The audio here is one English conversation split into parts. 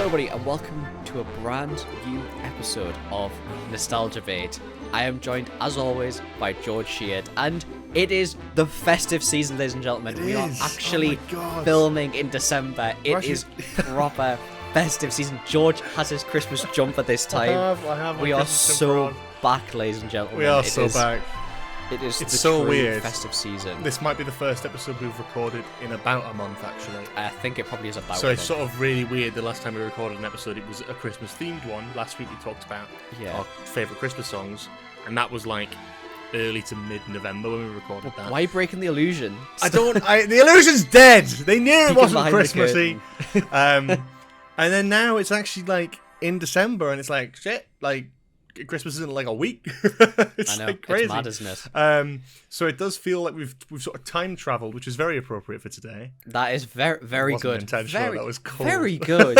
everybody, and welcome to a brand new episode of Nostalgia Bait. I am joined, as always, by George Sheard, and it is the festive season, ladies and gentlemen. We are actually filming in December. It is proper festive season. George has his Christmas jumper this time. I have we are so back, ladies and gentlemen. We are so back. It's the so true weird. Festive season. This might be the first episode we've recorded in about a month, actually. I think it probably is about So a it's month. sort of really weird. The last time we recorded an episode, it was a Christmas-themed one. Last week we talked about our favourite Christmas songs, and that was like early to mid-November when we recorded that. Why are you breaking the illusion? The illusion's dead! They knew it wasn't behind the Christmassy. And then now it's actually like in December, and it's like, shit, like Christmas isn't like a week. It's I know, like crazy. it's mad, isn't it? So it does feel like we've sort of time traveled, which is very appropriate for today. That is very Wasn't good. intentional, that was cool. Very good.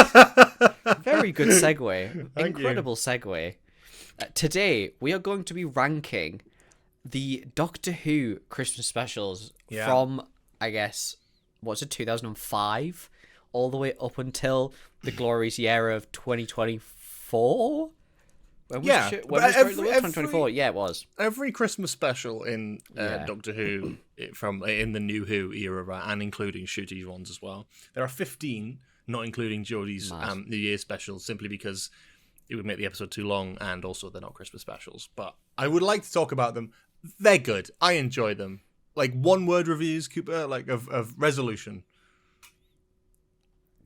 Very good segue. Thank Incredible segue. Today we are going to be ranking the Doctor Who Christmas specials from, I guess, what's it, 2005, all the way up until the glorious year of 2024. When was 2024? Yeah, it was. Every Christmas special in Doctor Who in the New Who era, right, and including Ncuti's ones as well. There are 15, not including Jodie's New Year specials, simply because it would make the episode too long, and also they're not Christmas specials. But I would like to talk about them. They're good. I enjoy them. Like one-word reviews, Cooper, like of Resolution.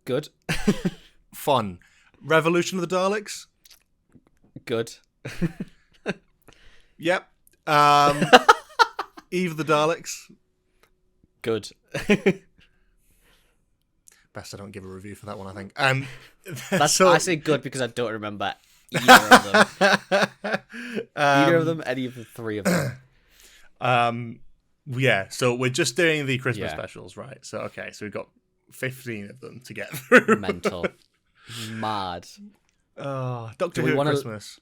Good. Fun. Revolution of the Daleks. Good. Yep. Eve of the Daleks. Good. Best I don't give a review for that one, I think. I say good because I don't remember either of them. Either of them, any of the three of them. Yeah, so we're just doing the Christmas specials, right? So, okay, so we've got 15 of them to get through. Mental. Mad. Doctor Who Christmas.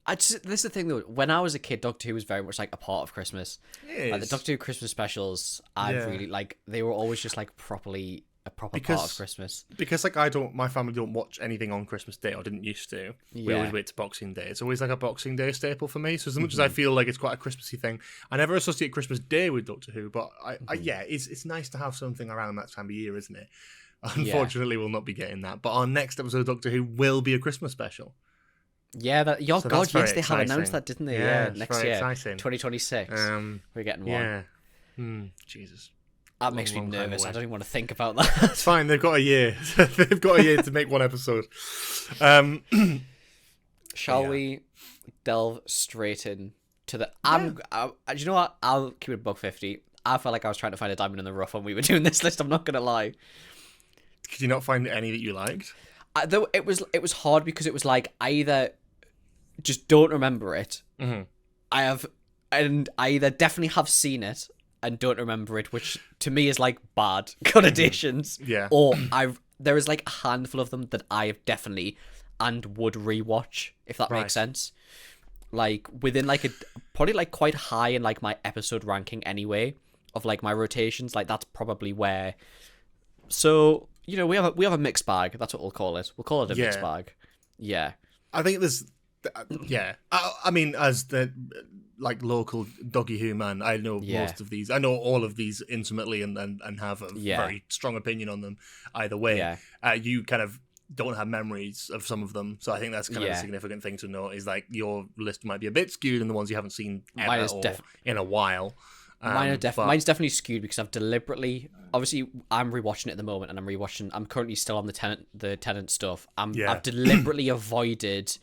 This is the thing though. When I was a kid, Doctor Who was very much like a part of Christmas. Like the Doctor Who Christmas specials, I really like. They were always just like properly a proper part of Christmas. Because like my family don't watch anything on Christmas Day, or didn't used to. We always wait to Boxing Day. It's always like a Boxing Day staple for me. So as much as I feel like it's quite a Christmassy thing, I never associate Christmas Day with Doctor Who. But it's nice to have something around that time of year, isn't it? Unfortunately, we'll not be getting that. But our next episode of Doctor Who will be a Christmas special. Yeah, they have announced that, didn't they? Yeah, next year, exciting. 2026. We're getting one. Yeah. Jesus. That makes me nervous. I don't even want to think about that. It's fine. They've got a year. They've got a year to make one episode. Shall we delve straight in to the... do you know what? I'll keep it $1.50. I felt like I was trying to find a diamond in the rough when we were doing this list. I'm not going to lie. Could you not find any that you liked? Though it was hard because it was like I either just don't remember it. Mm-hmm. I either definitely have seen it and don't remember it, which to me is like bad connotations. Yeah. Or there is like a handful of them that I have definitely and would rewatch, if that makes sense. Like within like probably like quite high in like my episode ranking anyway of like my rotations. Like that's probably where. So we have a mixed bag. That's what we'll call it. We'll call it a mixed bag. Yeah. I think there's. Yeah. I mean, as the like local Doggy Who man, I know most of these. I know all of these intimately and have a very strong opinion on them either way. Yeah. You kind of don't have memories of some of them, so I think that's kind of a significant thing to note. Is like your list might be a bit skewed in the ones you haven't seen ever or in a while. Mine's definitely skewed because I've deliberately. Obviously, I'm rewatching it at the moment, and I'm currently still on the Tenant stuff. I've deliberately avoided.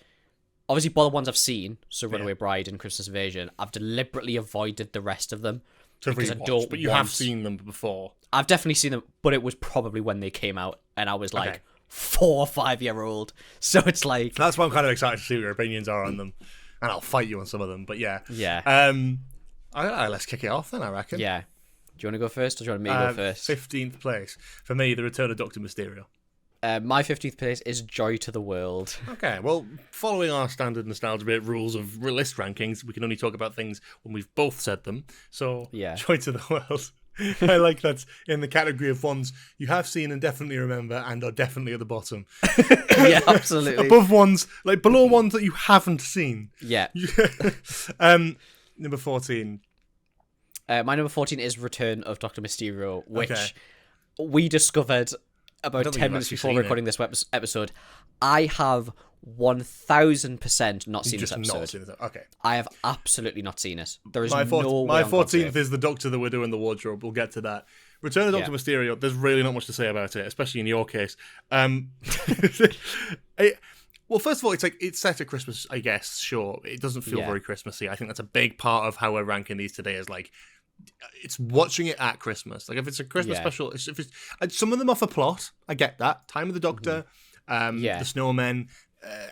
Obviously, by the ones I've seen, so Runaway Bride and Christmas Invasion, I've deliberately avoided the rest of them because I don't. But you have seen them before. I've definitely seen them, but it was probably when they came out, and I was like 4 or 5 year old. So it's like that's why I'm kind of excited to see what your opinions are on them, and I'll fight you on some of them. But yeah. Let's kick it off then, I reckon. Yeah. Do you want to go first, or do you want me to go first? 15th place. For me, The Return of Dr. Mysterio. My 15th place is Joy to the World. Okay, well, following our standard Nostalgia Bit rules of list rankings, we can only talk about things when we've both said them. So, Joy to the World. I like that's in the category of ones you have seen and definitely remember and are definitely at the bottom. Yeah, absolutely. Above ones, like below ones that you haven't seen. Yeah. Number 14. My number 14 is Return of Dr. Mysterio, which we discovered about 10 minutes before recording this episode. I have 1000% not seen this episode. Not seen it. Okay. I have absolutely not seen it. There is my no way. My 14th is the Doctor that we're doing the wardrobe. We'll get to that. Return of Dr. Mysterio, there's really not much to say about it, especially in your case. Well, first of all, it's set at Christmas, I guess, sure. It doesn't feel very Christmassy. I think that's a big part of how we're ranking these today is like, it's watching it at Christmas. Like if it's a Christmas special, some of them are for plot. I get that. Time of the Doctor, the Snowmen,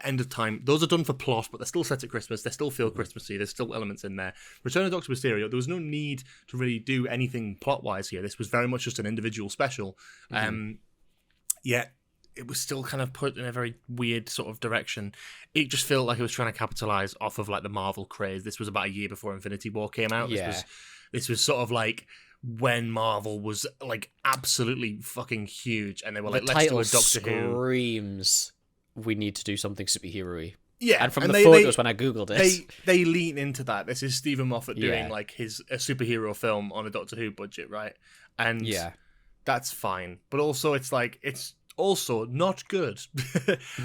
End of Time. Those are done for plot, but they're still set at Christmas. They still feel Christmassy. There's still elements in there. Return of Doctor Mysterio, there was no need to really do anything plot-wise here. This was very much just an individual special. Yet it was still kind of put in a very weird sort of direction. It just felt like it was trying to capitalize off of like the Marvel craze. This was about a year before Infinity War came out. This was sort of like when Marvel was like absolutely fucking huge, and they were like, "Let's do a Doctor Who." Screams, we need to do something superhero-y. Yeah, and from the photos when I googled it, they lean into that. This is Stephen Moffat doing like a superhero film on a Doctor Who budget, right? And that's fine, but also it's also not good.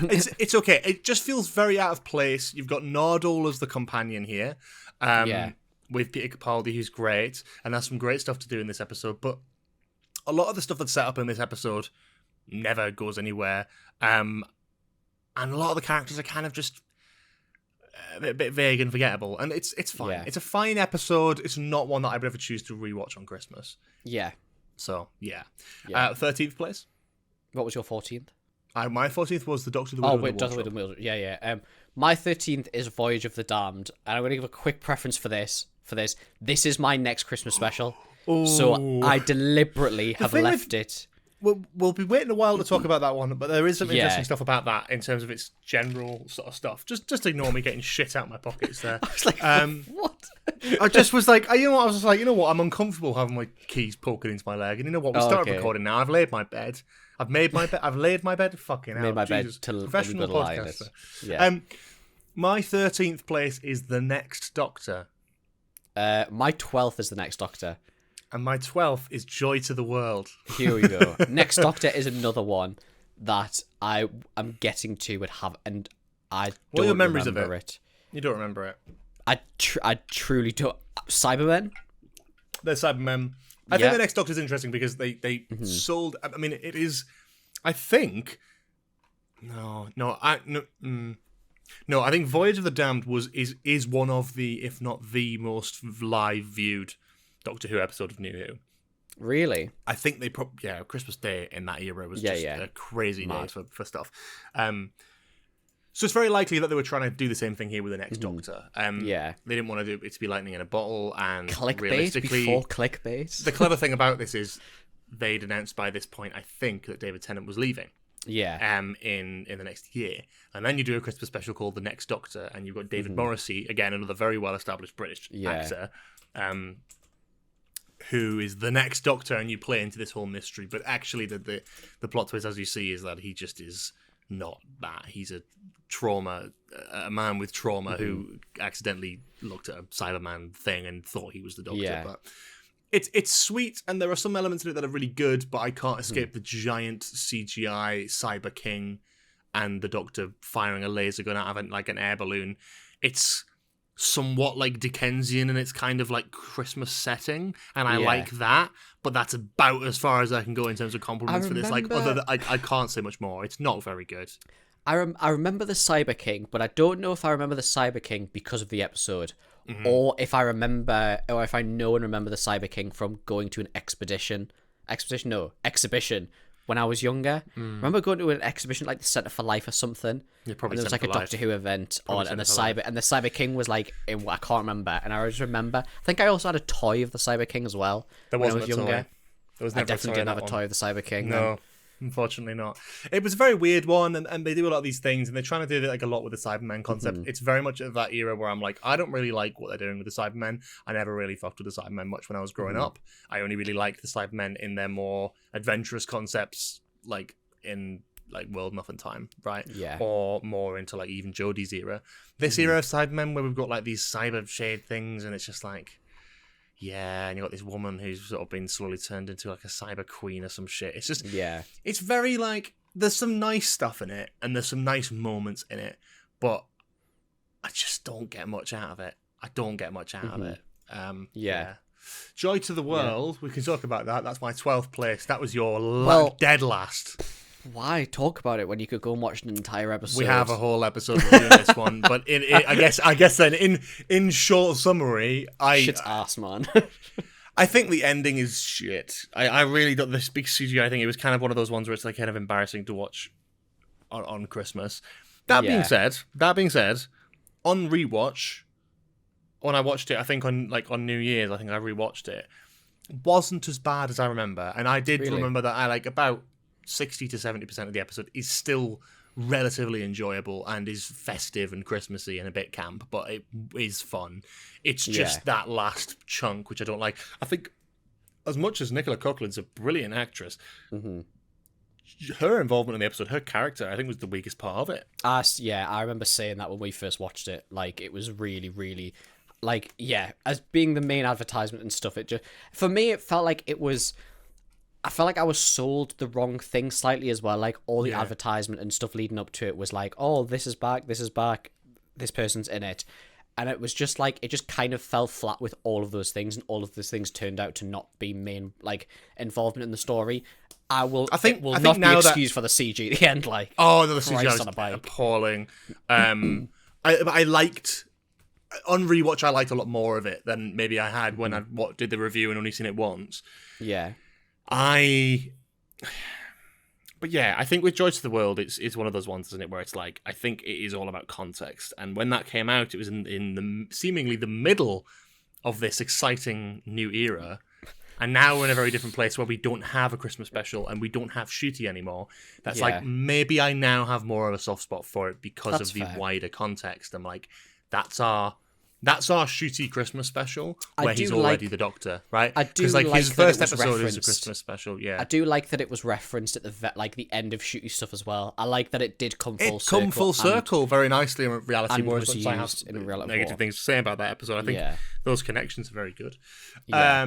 it's okay. It just feels very out of place. You've got Nardole as the companion here. With Peter Capaldi, who's great, and has some great stuff to do in this episode, but a lot of the stuff that's set up in this episode never goes anywhere, and a lot of the characters are kind of just a bit vague and forgettable, and it's fine. Yeah. It's a fine episode. It's not one that I would ever choose to rewatch on Christmas. Yeah. So, 13th place? What was your 14th? My 14th was the Doctor the Widow and the Wardrobe. Yeah. My 13th is Voyage of the Damned, and I'm going to give a quick preference for this. This is my next Christmas special, so I deliberately have left it. We'll be waiting a while to talk about that one, but there is some interesting stuff about that in terms of its general sort of stuff. Just ignore me getting shit out of my pockets there. I was like, what? I just was like, you know what? I'm uncomfortable having my keys poking into my leg, and you know what? We started recording now. I've laid my bed. I've made my bed. I've laid my bed. Fucking hell. Made my Jesus. bed to professional podcaster. Yeah. My 13th place is The Next Doctor. My 12th is The Next Doctor. And my 12th is Joy to the World. Here we go. Next Doctor is another one that I am getting to and I don't remember it. You don't remember it? I truly don't. Cybermen? They're Cybermen. I think The Next Doctor is interesting because they sold... I mean, it is... I think... No, I think Voyage of the Damned is one of the, if not the most live viewed Doctor Who episode of New Who. Really? I think they Christmas Day in that era was just a crazy day for stuff. So it's very likely that they were trying to do the same thing here with The Next Doctor. They didn't want to do it to be lightning in a bottle, and clickbait before clickbait. The clever thing about this is they'd announced by this point, I think, that David Tennant was leaving. Yeah. In the next year, and then you do a Christmas special called The Next Doctor, and you've got David Morrissey, again another very well established British actor, who is the Next Doctor, and you play into this whole mystery. But actually, the plot twist, as you see, is that he just is not that. He's a man with trauma who accidentally looked at a Cyberman thing and thought he was the Doctor. Yeah. But it's sweet, and there are some elements in it that are really good, but I can't escape the giant CGI Cyber King and the Doctor firing a laser gun out of an air balloon. It's somewhat like Dickensian in its kind of like Christmas setting, and I like that, but that's about as far as I can go in terms of compliments for this. Like, other than, I can't say much more. It's not very good. I remember the Cyber King, but I don't know if I remember the Cyber King because of the episode. Or if I remember, or if I know and remember the Cyber King from going to an exhibition when I was younger. Remember going to an exhibition like the Centre for Life or something? Yeah, probably. And there was like a Doctor Who event on, and the Cyber King was like, I can't remember, and I just remember. I think I also had a toy of the Cyber King as well when I was younger. I definitely didn't have a toy of the Cyber King. No. Unfortunately not. It was a very weird one, and they do a lot of these things, and they're trying to do like a lot with the Cybermen concept. It's very much of that era where I'm like, I don't really like what they're doing with the Cybermen. I never really fucked with the Cybermen much when I was growing up. I only really liked the Cybermen in their more adventurous concepts, like in like World Nothing Time, right? Yeah. Or more into like even Jodie's era. This era of Cybermen where we've got like these cyber shade things, and it's just like, yeah, and you got this woman who's sort of been slowly turned into like a cyber queen or some shit. It's just, it's very like, there's some nice stuff in it, and there's some nice moments in it, but I just don't get much out of it. I don't get much out of it. Joy to the World, we can talk about that. That's my 12th place. That was your dead last. Why talk about it when you could go and watch an entire episode? We have a whole episode reviewing this one, but I guess then in short summary, shit's ass, man. I think the ending is shit. I really don't. This big CGI, I think it was kind of one of those ones where it's like kind of embarrassing to watch on Christmas. That being said, on rewatch, when I watched it, I think on New Year's, I think I rewatched it. Wasn't as bad as I remember, and I did remember that I like about 60 to 70% of the episode is still relatively enjoyable and is festive and Christmassy and a bit camp, but it is fun. It's just that last chunk which I don't like. I think as much as Nicola Coughlan's a brilliant actress, her involvement in the episode, her character, I think was the weakest part of it. I remember saying that when we first watched it. Like, it was really, really, like, as being the main advertisement and stuff, it just, for me, it felt like it was, I felt like I was sold the wrong thing slightly as well. Like, all the advertisement and stuff leading up to it was like, oh, this is back, this person's in it. And it was just like, it just kind of fell flat with all of those things, and all of those things turned out to not be main, like, involvement in the story. I think not be excused for the CG at the end, like, oh, no, the CG was appalling. I liked, on rewatch, I liked a lot more of it than maybe I had when I did the review and only seen it once. Yeah. But yeah, I think with Joy to the World, it's one of those ones, isn't it, where it's like, I think it is all about context. And when that came out, it was in the seemingly the middle of this exciting new era. And now we're in a very different place where we don't have a Christmas special and we don't have Shooty anymore. That's like, maybe I now have more of a soft spot for it because of the wider context. I'm like, that's our Shooty Christmas special where he's already the Doctor, right? I do like his first episode referenced. is a Christmas special, yeah. I do like that it was referenced at the end of Shooty stuff as well. I like that it did come full circle. It come full circle very nicely in reality. And was used in reality. Negative things to say about that episode. I think those connections are very good. Yeah.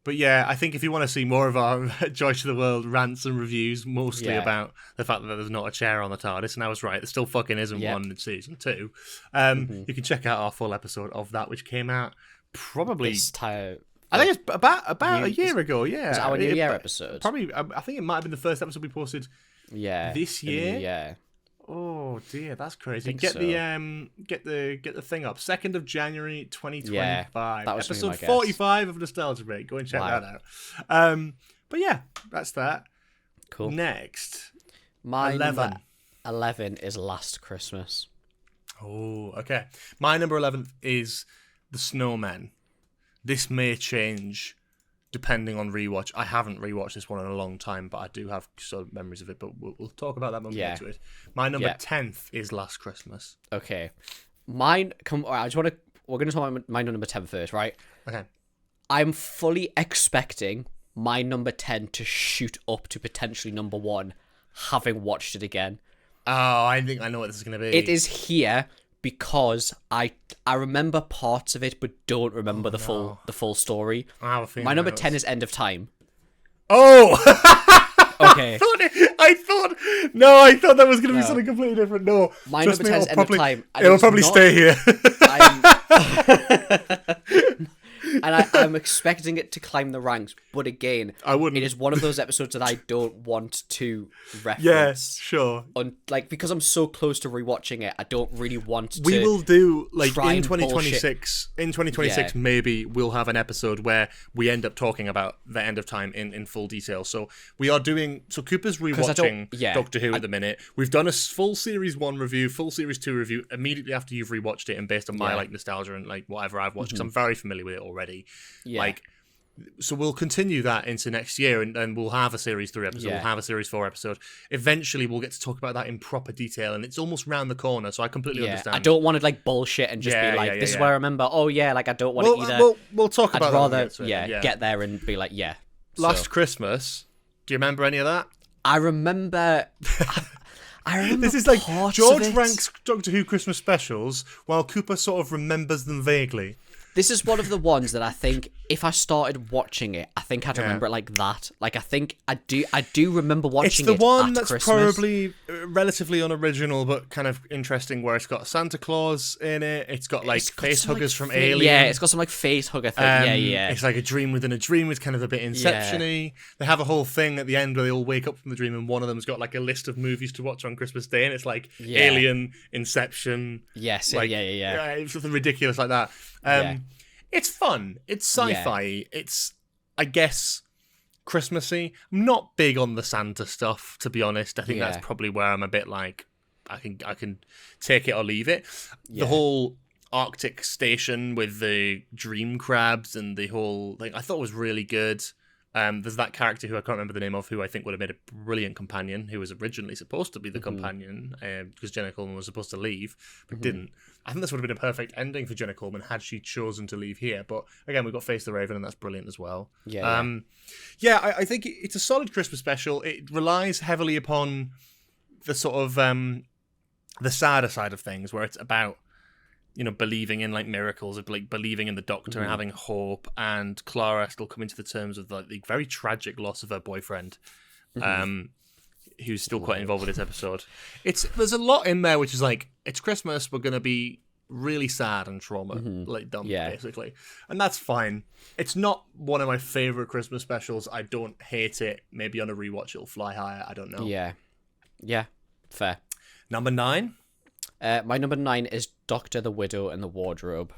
But yeah, I think if you want to see more of our Joy to the World rants and reviews, mostly about the fact that there's not a chair on the TARDIS, and I was right, there still fucking isn't one in season 2, you can check out our full episode of that, which came out probably... I think it's about a year ago, yeah. Was our New Year episode? Probably, I think it might have been the first episode we posted this year. Yeah. Oh dear, that's crazy. Get the thing up. 2nd of January 2025. That was episode 45 of Nostalgia Break. Go and check that out. But yeah, that's that. Cool. Next. My 11 is Last Christmas. Oh, okay. My number 11 is The Snowmen. This may change depending on rewatch. I haven't rewatched this one in a long time, but I do have sort of memories of it, but we'll talk about that when we get to it. My number 10th is Last Christmas. Okay. Mine, we're going to talk about my number 10 first, right? Okay. I'm fully expecting my number 10 to shoot up to potentially number 1, having watched it again. Oh, I think I know what this is going to be. It is here because I remember parts of it, but don't remember the full story. My number 10 is End of Time. Oh! Okay. I thought that was going to be something completely different. No. My number 10 is End of Time. It'll probably stay here. And I'm expecting it to climb the ranks, but again, I wouldn't. It is one of those episodes that I don't want to reference. Yes, sure. Because I'm so close to rewatching it, I don't really want to. We will do in 2026. In 2026, maybe we'll have an episode where we end up talking about the End of Time in full detail. So we are doing. So Cooper's rewatching Doctor Who at the minute. We've done a full series 1 review, full series 2 review immediately after you've rewatched it, and based on my nostalgia and whatever I've watched, because I'm very familiar with it already. Yeah. So we'll continue that into next year, and we'll have a Series 3 episode, we'll have a Series 4 episode. Eventually, we'll get to talk about that in proper detail, and it's almost round the corner, so I completely understand. I don't want to, like, bullshit and just be like, this is where I remember, like, I don't want to either. We'll talk about that. I'd rather, get there and be like, Last Christmas, do you remember any of that? I remember... I remember this is like George ranks ranks Doctor Who Christmas specials, while Cooper sort of remembers them vaguely. This is one of the ones that I think if I started watching it, I think I'd remember it like that. Like, I think I do remember watching it. It's the one that's Christmas. probably relatively unoriginal, but kind of interesting, where it's got Santa Claus in it. It's got like face huggers from Alien. Yeah, it's got some like face hugger thing. Yeah. It's like a dream within a dream. It's kind of a bit Inception-y. They have a whole thing at the end where they all wake up from the dream, and one of them's got like a list of movies to watch on Christmas Day, and it's like Alien, Inception. Yes, like, it's something ridiculous like that. It's fun. It's sci-fi. Yeah. It's, I guess, Christmassy. I'm not big on the Santa stuff, to be honest. I think that's probably where I'm a bit like, I can take it or leave it. Yeah. The whole Arctic station with the dream crabs and the whole thing, I thought was really good. There's that character who I can't remember the name of, who I think would have made a brilliant companion, who was originally supposed to be the companion, because Jenna Coleman was supposed to leave, but didn't. I think this would have been a perfect ending for Jenna Coleman had she chosen to leave here. But again, we've got Face the Raven, and that's brilliant as well. I think it's a solid Christmas special. It relies heavily upon the sort of the sadder side of things, where it's about, you know, believing in like miracles, of like believing in the Doctor and having hope, and Clara still coming to the terms of like the very tragic loss of her boyfriend, who's still quite involved with this episode. There's a lot in there which is like, it's Christmas, we're gonna be really sad and trauma like dumb, basically, and that's fine. It's not one of my favorite Christmas specials. I don't hate it. Maybe on a rewatch it'll fly higher. I don't know. Yeah, fair. Number 9. My number 9 is Doctor, the Widow, and the Wardrobe.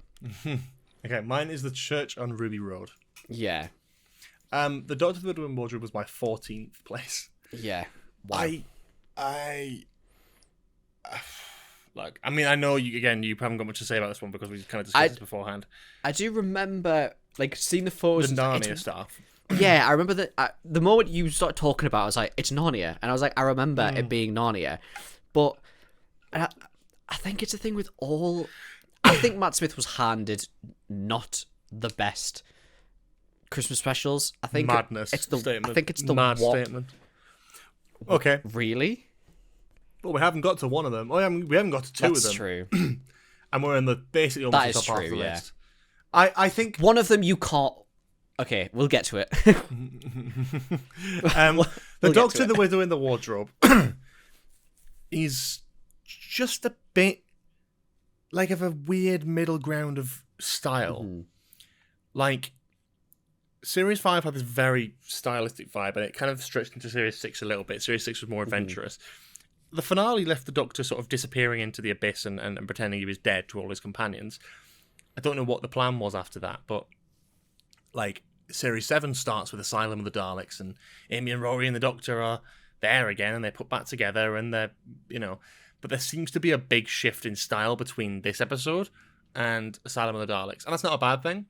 Okay, mine is The Church on Ruby Road. Yeah. The Doctor, the Widow, and Wardrobe was my 14th place. Yeah. Wow. Like, I mean, I know you haven't got much to say about this one because we kind of discussed this beforehand. I do remember, like, seeing the photos. The Narnia stuff. Yeah, I remember that. The moment you started talking about it, I was like, it's Narnia. And I was like, I remember it being Narnia. But I think it's a thing with all... I think Matt Smith was handed not the best Christmas specials. I think Madness it's the statement. I think it's the Mad statement. Okay. Really? Well, we haven't got to one of them. We haven't got to two of them. That's true. And we're in the basically almost the top half of the list. I think one of them you can't. Okay, we'll get to it. The Doctor, the Widow, and the Wardrobe is just a bit like of a weird middle ground of style. Like, Series 5 had this very stylistic vibe, and it kind of stretched into Series 6 a little bit. Series 6 was more adventurous. The finale left the Doctor sort of disappearing into the abyss and pretending he was dead to all his companions. I don't know what the plan was after that, but like, Series 7 starts with Asylum of the Daleks, and Amy and Rory and the Doctor are there again, and they're put back together, and they're, you know... But there seems to be a big shift in style between this episode and Asylum of the Daleks. And that's not a bad thing.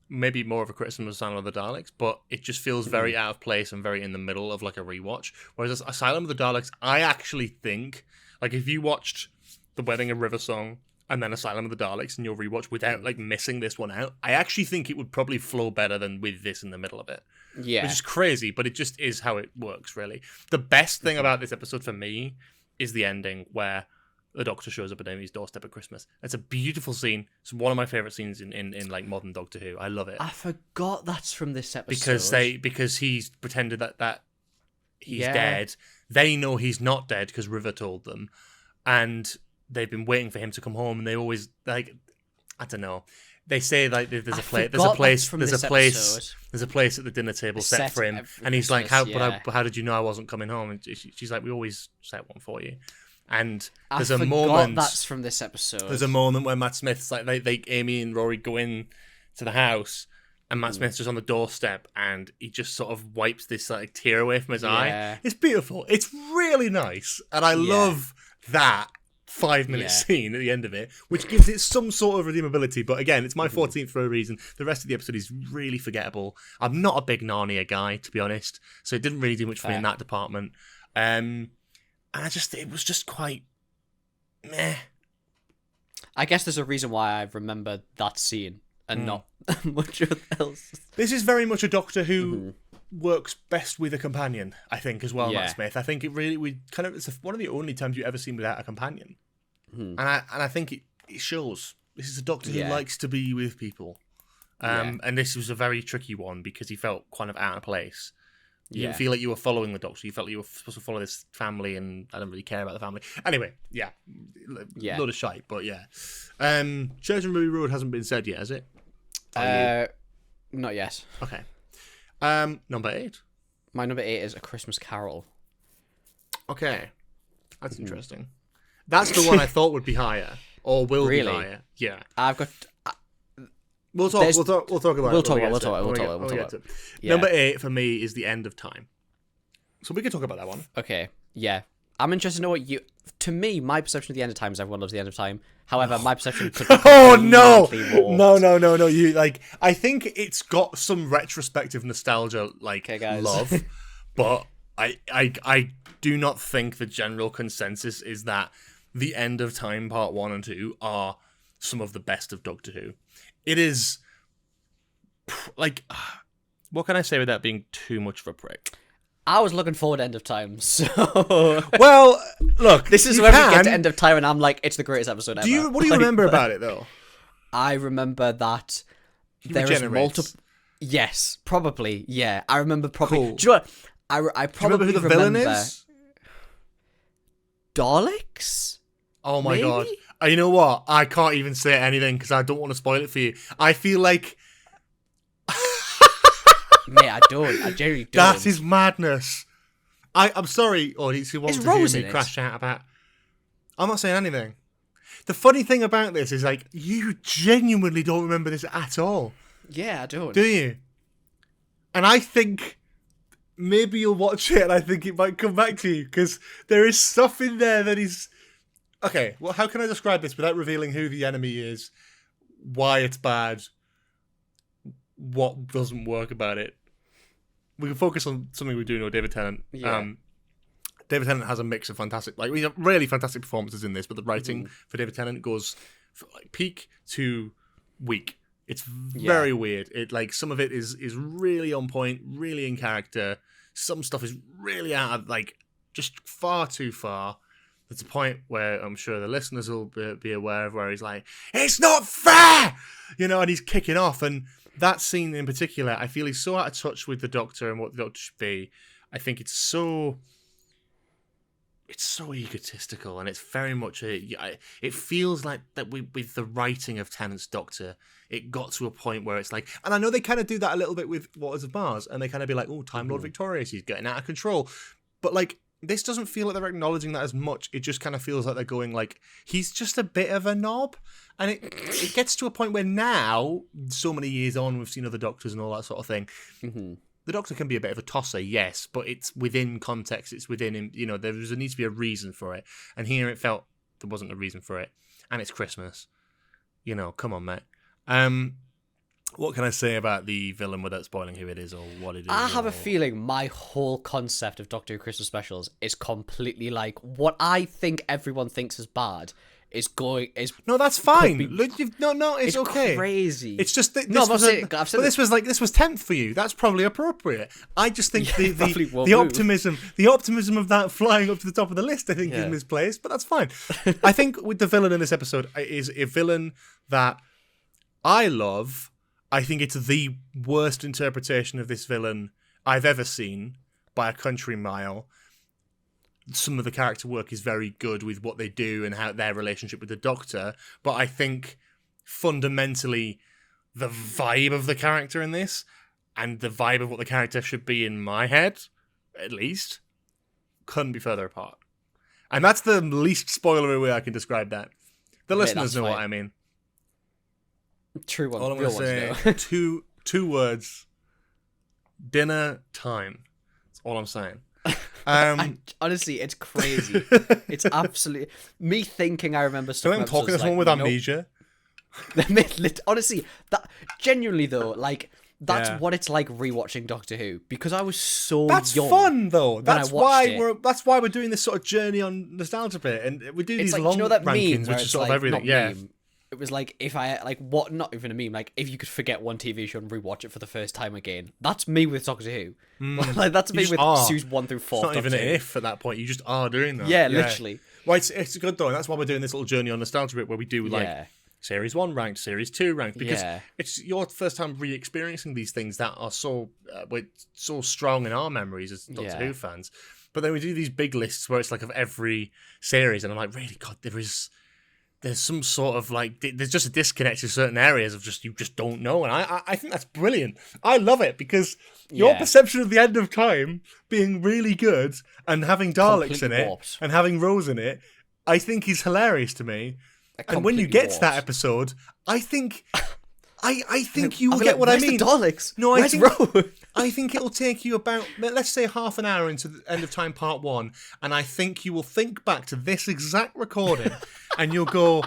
Maybe more of a criticism of Asylum of the Daleks, but it just feels very out of place and very in the middle of like a rewatch. Whereas Asylum of the Daleks, I actually think, like, if you watched The Wedding of River Song and then Asylum of the Daleks in your rewatch without like missing this one out, I actually think it would probably flow better than with this in the middle of it. Yeah. Which is crazy, but it just is how it works, really. The best thing about this episode for me is the ending where the Doctor shows up at Amy's doorstep at Christmas. It's a beautiful scene. It's one of my favourite scenes in like modern Doctor Who. I love it. I forgot that's from this episode. Because he's pretended that he's dead. They know he's not dead because River told them, and they've been waiting for him to come home. And they always, like, I don't know. They say like there's a place at the dinner table set for him, and he's like, how did you know I wasn't coming home? And she's like, we always set one for you. And there's a moment that's from this episode. There's a moment where Matt Smith's like, they Amy and Rory go in to the house, and Matt Smith's just on the doorstep, and he just sort of wipes this like tear away from his eye. It's beautiful. It's really nice, and I love that 5-minute scene at the end of it, which gives it some sort of redeemability. But again, it's my 14th for a reason. The rest of the episode is really forgettable. I'm not a big Narnia guy, to be honest, so it didn't really do much for me in that department. And it was just quite meh. I guess there's a reason why I remember that scene and not much else. This is very much a Doctor Who works best with a companion, I think, as well, Matt Smith. I think it's one of the only times you've ever seen without a companion. And I think it shows. This is a Doctor who likes to be with people. And this was a very tricky one because he felt kind of out of place. You didn't feel like you were following the Doctor. You felt like you were supposed to follow this family, and I don't really care about the family. Anyway, load of shite, but yeah. Church and Ruby Road hasn't been said yet, has it? Not yet. Okay. Number 8. My number 8 is A Christmas Carol. Okay. That's interesting. That's the one I thought would be higher, or will be higher. Yeah. I've got... We'll talk about it. Yeah. Number 8 for me is The End of Time. So we can talk about that one. Okay, yeah. I'm interested to know what you... To me, my perception of The End of Time is everyone loves The End of Time. However, my perception could be no! You I think it's got some retrospective nostalgia, love, but I do not think the general consensus is that The End of Time Part 1 and 2 are some of the best of Doctor Who. It is, what can I say without being too much of a prick? I was looking forward to End of Time, so... Well, look, this is where we get to End of Time, and I'm like, it's the greatest episode ever. What do you remember about it, though? I remember that there is multiple... Yes, probably, yeah. I remember probably... Cool. Do you know what? I probably remember who the villain is? Daleks? Oh my god. You know what? I can't even say anything because I don't want to spoil it for you. I feel like... Mate, I genuinely don't. That is madness. I'm sorry, audience who wants to hear me crash out about... I'm not saying anything. The funny thing about this is, you genuinely don't remember this at all. Yeah, I don't. Do you? And I think... maybe you'll watch it and I think it might come back to you because there is stuff in there that is... Okay, well, how can I describe this without revealing who the enemy is, why it's bad, what doesn't work about it? We can focus on something we do know, David Tennant. Yeah. David Tennant has a mix of fantastic, we have really fantastic performances in this, but the writing for David Tennant goes from, peak to weak. It's very weird. It some of it is really on point, really in character. Some stuff is really out of just far too far. There's a point where I'm sure the listeners will be aware of where he's like, "It's not fair," and he's kicking off. And that scene in particular, I feel he's so out of touch with the Doctor and what the Doctor should be. I think it's so egotistical, and it's very much it feels like that with the writing of Tennant's Doctor, it got to a point where it's and I know they kind of do that a little bit with Waters of Mars, and they kind of be like, "Oh, Time Lord Victorious, he's getting out of control," but this doesn't feel like they're acknowledging that as much. It just kind of feels like they're going he's just a bit of a knob, and it gets to a point where now, so many years on, we've seen other Doctors and all that sort of thing. Mm-hmm. The Doctor can be a bit of a tosser, yes, but it's within context. It's within him. There needs to be a reason for it. And here it felt there wasn't a reason for it. And it's Christmas. Come on, mate. What can I say about the villain without spoiling who it is or what it is? I have a feeling my whole concept of Doctor Who Christmas specials is completely what I think everyone thinks is bad. No, that's fine. It's okay. Crazy. It's just that this was 10th for you. That's probably appropriate. I just think the optimism of that flying up to the top of the list, I think, is misplaced. But that's fine. I think with the villain in this episode is a villain that I love. I think it's the worst interpretation of this villain I've ever seen by a country mile. Some of the character work is very good with what they do and how their relationship with the Doctor, but I think fundamentally the vibe of the character in this and the vibe of what the character should be in my head, at least, couldn't be further apart. And that's the least spoilery way I can describe that. The listeners know what I mean. True one. All I'm going to say, two words. Dinner time. That's all I'm saying. Honestly, it's crazy. It's absolutely me thinking I remember stuff. I'm talking to someone with amnesia. Honestly, that genuinely though, like that's what it's like rewatching Doctor Who, because I was so That's young. fun though. That's why we're doing this sort of journey on nostalgia bit, and we do it's these like, long that rankings, meme which is sort of everything. Meme. It was like if I like what not even a meme, like if you could forget one TV show and rewatch it for the first time again. That's me with Doctor Who. Like that's me with series 1 through 4. It's not even an if at that point. You just are doing that. Yeah, literally. Well, it's good though, and that's why we're doing this little journey on nostalgia bit where we do like Series 1 ranked, Series 2 ranked, because it's your first time re-experiencing these things that are so strong in our memories as Doctor Who fans. But then we do these big lists where it's like of every series, and I'm like, really, God, there's some sort of like there's just a disconnect in certain areas of just you just don't know, and I think that's brilliant. I love it because your perception of the end of time being really good and having Daleks in it and having Rose in it, I think is hilarious to me. And when you get to that episode, I think you will get what I mean. The Daleks? No, Where's Rose? I think it'll take you about, let's say, half an hour into the End of Time Part 1, and I think you will think back to this exact recording, and you'll go,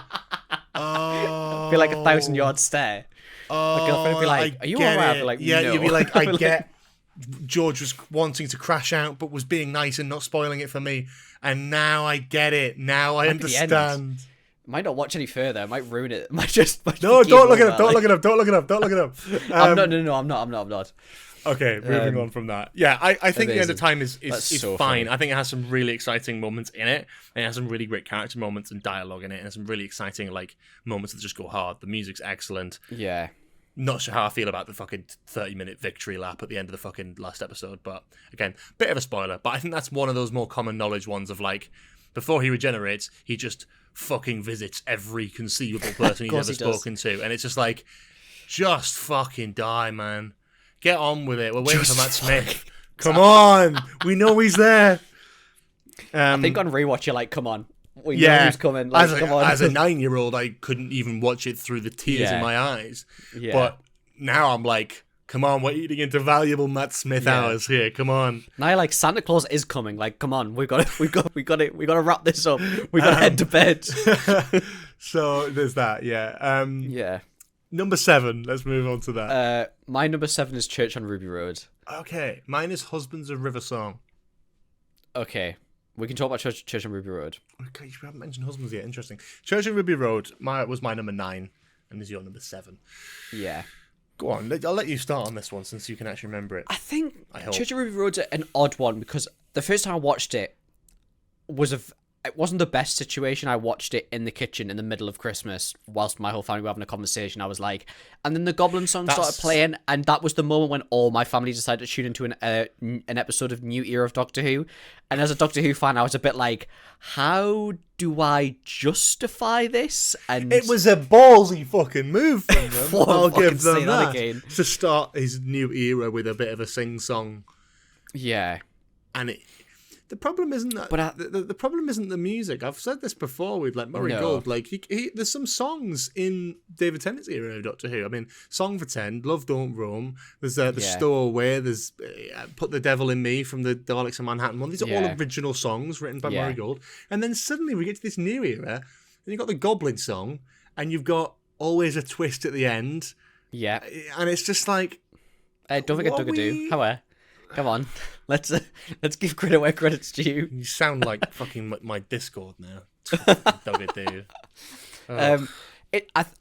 oh. Be like 1,000-yard stare. My girlfriend would be like, are you alright? I'd be like, yeah, no. You'd be like, I get George was wanting to crash out, but was being nice and not spoiling it for me, and now I get it. Now I understand. Might not watch any further. I might ruin it. Might just no. Don't look it up. Don't look it up. Don't look it up. Don't look it up. No. I'm not. Okay, moving on from that. Yeah, I think the End of Time is so fine. funny. I think it has some really exciting moments in it, and it has some really great character moments and dialogue in it, and some really exciting like moments that just go hard. The music's excellent. Yeah. Not sure how I feel about the fucking 30-minute victory lap at the end of the fucking last episode, but again, bit of a spoiler. But I think that's one of those more common knowledge ones of like, before he regenerates, he just fucking visits every conceivable person he's ever spoken to, and it's just like, just fucking die, man. Get on with it. We're waiting for Matt Smith. Come on, we know he's there. I think on rewatch you're like, come on, we know who's coming. Like, come on. As a 9-year-old, I couldn't even watch it through the tears in my eyes. Yeah. But now I'm like, come on, we're eating into valuable Matt Smith hours here. Come on. Now, like, Santa Claus is coming. Like, come on, we got to wrap this up. We got to head to bed. So there's that. Yeah. Yeah. Number 7. Let's move on to that. My number 7 is Church on Ruby Road. Okay, mine is Husbands of River Song. Okay, we can talk about Church on Ruby Road. Okay, you haven't mentioned Husbands yet. Interesting. Church on Ruby Road was my number 9, and is your number 7. Yeah. Go on, I'll let you start on this one since you can actually remember it. I think Church on Ruby Road's an odd one because the first time I watched it it wasn't the best situation. I watched it in the kitchen in the middle of Christmas whilst my whole family were having a conversation. I was like, and then the Goblin song started playing, and that was the moment when all my family decided to tune into an episode of New Era of Doctor Who. And as a Doctor Who fan, I was a bit like, how do I justify this? And it was a ballsy fucking move from them. I'll give them that again. To start his new era with a bit of a sing-song. Yeah. And the problem isn't that. But the problem isn't the music. I've said this before with like Murray Gold. Like there's some songs in David Tennant's era of Doctor Who. I mean, Song for 10, Love Don't Roam. There's the Stowaway. There's Put the Devil in Me from the Daleks of Manhattan one. These are all original songs written by Murray Gold. And then suddenly we get to this new era, and you've got the Goblin song, and you've got Always a Twist at the end. Yeah, and it's just like, don't forget Duggadoo. However. Come on, let's give credit where credit's due. You sound like fucking my Discord now. Duggadoo. Oh.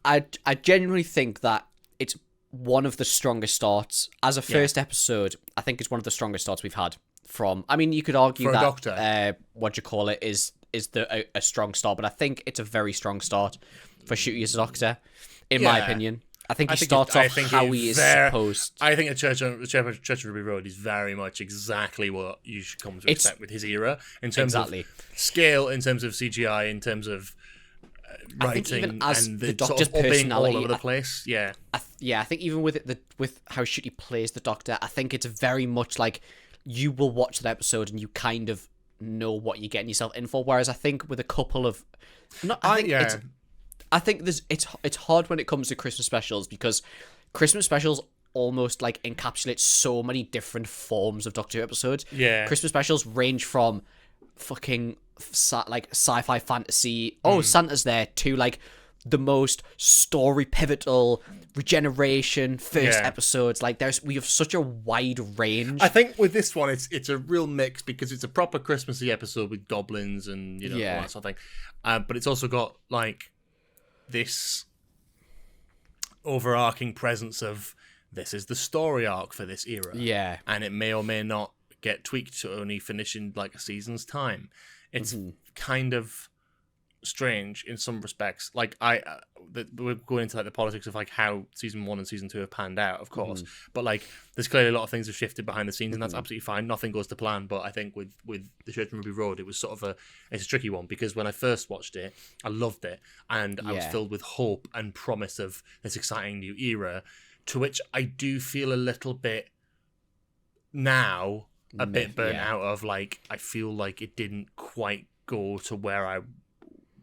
I genuinely think that it's one of the strongest starts as a first episode. I think it's one of the strongest starts we've had from. I mean, you could argue that what you call it is a strong start, but I think it's a very strong start for Shooty as a Doctor, in my opinion. I think he starts off how he is supposed. I think Church on Ruby Road is very much exactly what you should come to expect with his era in terms of scale, in terms of CGI, in terms of writing, even as and the Doctor's sort of personality all over the place. Yeah, I think even with how Shooty plays the Doctor, I think it's very much like you will watch that episode and you kind of know what you're getting yourself in for. Whereas I think with a couple of, I think it's hard when it comes to Christmas specials because Christmas specials almost like encapsulates so many different forms of Doctor Who episodes. Yeah. Christmas specials range from fucking like sci-fi fantasy, Santa's there, to like the most story pivotal regeneration first episodes. Like we have such a wide range. I think with this one it's a real mix because it's a proper Christmassy episode with goblins and all that sort of thing, but it's also got like this overarching presence of this is the story arc for this era, and it may or may not get tweaked to only finish in like a season's time. It's kind of strange in some respects. Like we're going into like the politics of like how season 1 and season 2 have panned out, of course, but like there's clearly a lot of things have shifted behind the scenes, and that's absolutely fine. Nothing goes to plan. But I think with the Sheard from Ruby Road, it was sort of it's a tricky one, because when I first watched it, I loved it, and I was filled with hope and promise of this exciting new era, to which I do feel a little bit now a bit burnt out of. Like, I feel like it didn't quite go to where I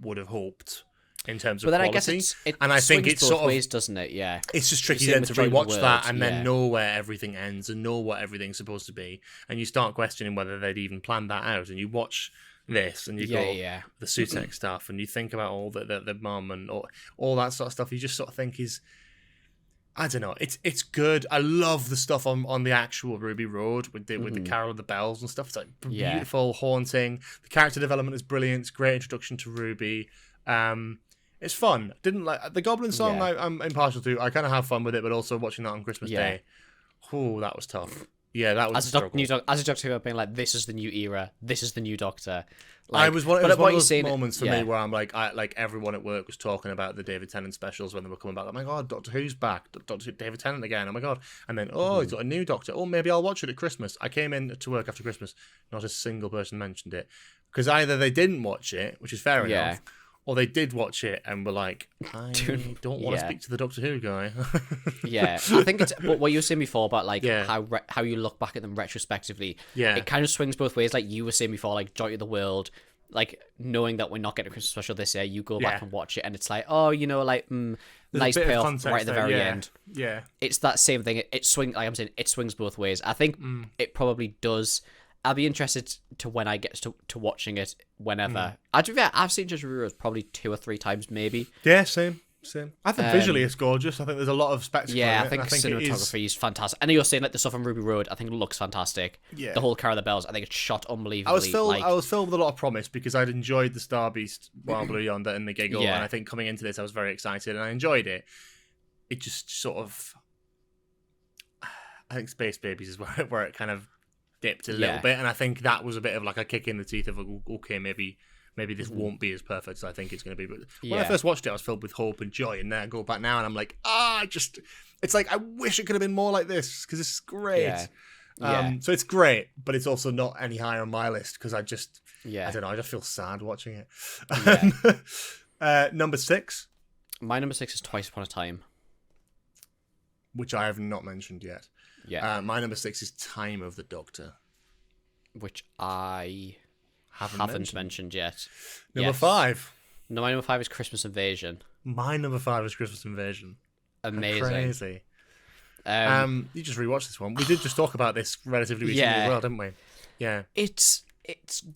would have hoped in terms of quality. I guess and I think it's both sort of ways, doesn't it? Yeah, it's just tricky then to rewatch that and then know where everything ends and know what everything's supposed to be, and you start questioning whether they'd even planned that out. And you watch this and you go the Sutek stuff, and you think about all the mum and all that sort of stuff. You just sort of think I don't know. It's good. I love the stuff on the actual Ruby Road with the Carol of the Bells and stuff. It's like beautiful, haunting. The character development is brilliant. It's a great introduction to Ruby. It's fun. Didn't like the Goblin song. I'm impartial to. I kind of have fun with it, but also watching that on Christmas Day. Oh, that was tough. Yeah, that was as a Doctor Who, being like, this is the new era. This is the new Doctor. Like, it was one of those moments for me where I'm like, everyone at work was talking about the David Tennant specials when they were coming back. Oh my god, Doctor Who's back. Doctor David Tennant again. Oh my god. And then, he's got a new Doctor. Oh, maybe I'll watch it at Christmas. I came in to work after Christmas. Not a single person mentioned it. Because either they didn't watch it, which is fair enough, or they did watch it and were like, I don't want to speak to the Doctor Who guy. I think it's what you were saying before about like how you look back at them retrospectively. It kind of swings both ways. Like you were saying before, like Joy of the World, like knowing that we're not getting a Christmas special this year, you go back and watch it, and it's like, nice payoff right at the very end. Yeah, it's that same thing. It swings. Like I'm saying, it swings both ways. I think it probably does. I'll be interested to when I get to watching it whenever. I've seen Just Reviews probably 2 or 3 times, maybe. Yeah, same. I think visually it's gorgeous. I think there's a lot of spectacle in it. I think cinematography is fantastic. I know you're saying like the stuff on Ruby Road, I think it looks fantastic. Yeah. The whole Carol of the Bells, I think it's shot unbelievably. I was filled with a lot of promise because I'd enjoyed the Star Beast, Wild Blue Yonder, and the Giggle, and I think coming into this I was very excited and I enjoyed it. It just sort of, I think Space Babies is where it kind of dipped a little bit, and I think that was a bit of like a kick in the teeth of okay, maybe this won't be as perfect as I think it's going to be. But when I first watched it, I was filled with hope and joy, and then I go back now and I'm like, it's like I wish it could have been more like this because this is great. So it's great, but it's also not any higher on my list because I don't know, I just feel sad watching it. Number 6. My number 6 is Twice Upon a Time, which I have not mentioned yet. My number 6 is Time of the Doctor, which I haven't mentioned yet. Number 5. No, my number 5 is Christmas Invasion. My number 5 is Christmas Invasion. Amazing. Crazy. You just rewatched this one. We did just talk about this relatively recently as well, didn't we? Yeah. It's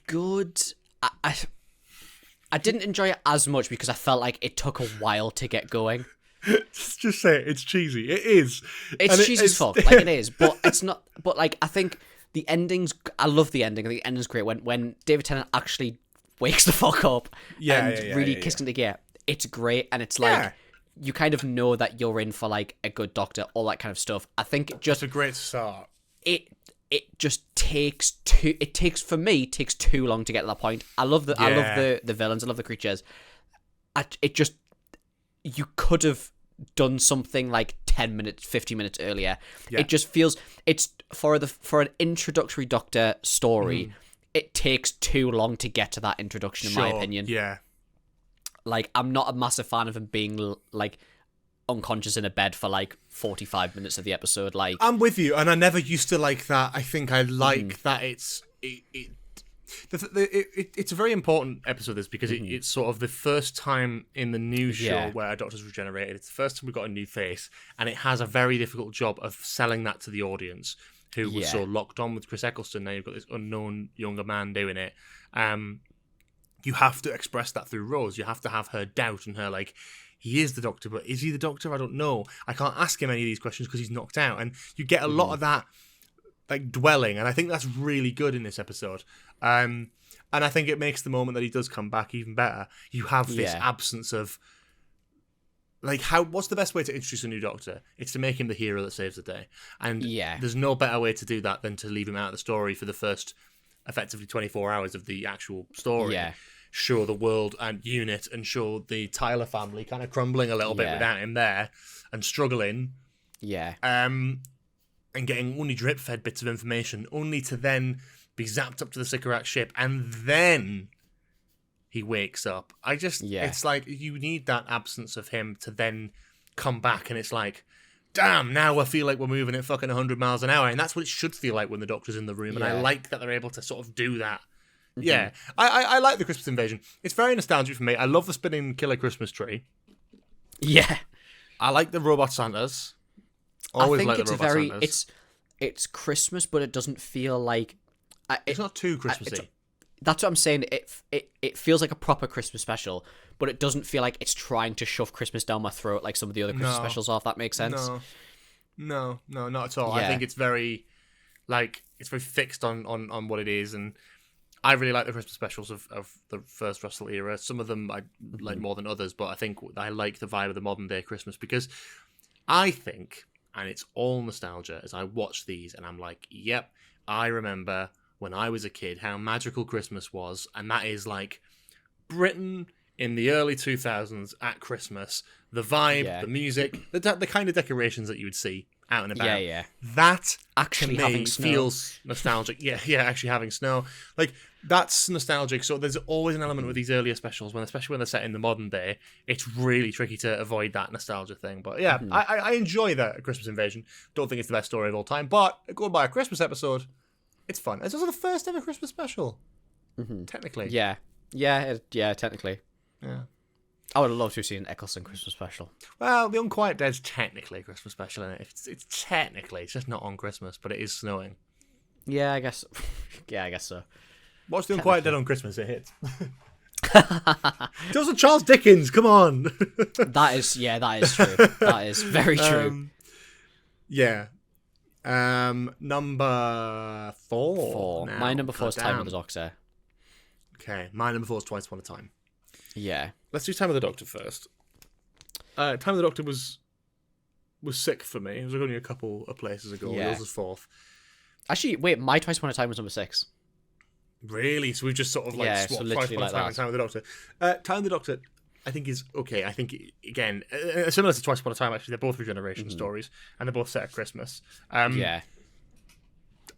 good. I didn't enjoy it as much because I felt like it took a while to get going. Just say it. It's cheesy. It is. It's cheesy as fuck. Like it is, but it's not. But like I think the endings. I love the ending. The ending's great when David Tennant actually wakes the fuck up and really kicks into gear. It's great, and it's like you kind of know that you're in for like a good Doctor, all that kind of stuff. I think it just a great start. It just takes too. It takes too long to get to that point. I love the villains. I love the creatures. You could have done something like 10 minutes, 15 minutes earlier. Yeah. It just feels it's for an introductory Doctor story. It takes too long to get to that introduction, in my opinion. Yeah. Like, I'm not a massive fan of him being like unconscious in a bed for like 45 minutes of the episode. Like, I'm with you, and I never used to like that. I think I like that It's a very important episode, this, because it's sort of the first time in the new show where a Doctor's regenerated. It's the first time we've got a new face, and it has a very difficult job of selling that to the audience, who was so locked on with Chris Eccleston. Now you've got this unknown younger man doing it. You have to express that through Rose. You have to have her doubt and her, like, he is the Doctor, but is he the Doctor? I don't know. I can't ask him any of these questions because he's knocked out. And you get a lot of that, like, dwelling, and I think that's really good in this episode. And I think it makes the moment that he does come back even better. You have this absence of, like, what's the best way to introduce a new Doctor? It's to make him the hero that saves the day. And there's no better way to do that than to leave him out of the story for the first, effectively, 24 hours of the actual story. Yeah. Show the world and unit, and show the Tyler family kind of crumbling a little bit without him there, and struggling. Yeah. And getting only drip-fed bits of information, only to then be zapped up to the Sycorax ship, and then he wakes up. It's like, you need that absence of him to then come back, and it's like, damn, now I feel like we're moving at fucking 100 miles an hour, and that's what it should feel like when the Doctor's in the room, and I like that they're able to sort of do that. Yeah, I like the Christmas invasion. It's very nostalgic for me. I love the spinning killer Christmas tree. Yeah. I like the robot Santas. Always like the robot Santas. It's Christmas, but it doesn't feel like... it's not too Christmassy. That's what I'm saying. It feels like a proper Christmas special, but it doesn't feel like it's trying to shove Christmas down my throat like some of the other Christmas specials are, if that makes sense. No, not at all. Yeah. I think it's very, like, it's very fixed on what it is, and I really like the Christmas specials of the first Russell era. Some of them I like more than others, but I think I like the vibe of the modern day Christmas, because I think, and it's all nostalgia, as I watch these and I'm like, yep, I remember when I was a kid how magical Christmas was, and that is like Britain in the early 2000s at Christmas, the vibe, the music, the kind of decorations that you would see out and about. Yeah. That actually to me having snow feels nostalgic. Yeah, actually having snow. Like, that's nostalgic. So there's always an element with these earlier specials, especially when they're set in the modern day, it's really tricky to avoid that nostalgia thing. But yeah, I enjoy that Christmas Invasion. Don't think it's the best story of all time, but going by a Christmas episode, it's fun. It's also the first ever Christmas special. Technically. Yeah, technically. Yeah. I would have loved to have seen an Eccleston Christmas special. Well, The Unquiet Dead's technically a Christmas special, isn't it? It's technically, it's just not on Christmas, but it is snowing. Yeah, I guess. Yeah, I guess so. Watch The Unquiet Dead on Christmas, it hits. It was Charles Dickens, come on. That is true. That is very true. Number 4. Now. My number 4 is Time of the Doctor. Okay, my number 4 is Twice Upon a Time. Yeah. Let's do Time of the Doctor first. Time of the Doctor was sick for me. It was only a couple of places ago. Yeah. Yours was 4th. Actually, wait, my Twice Upon a Time was number 6. Really? So we've just sort of swapped Twice Upon a Time and Time of the Doctor. Time of the Doctor, I think, is okay. I think, again, similar to Twice Upon a Time, actually, they're both regeneration stories, and they're both set at Christmas. I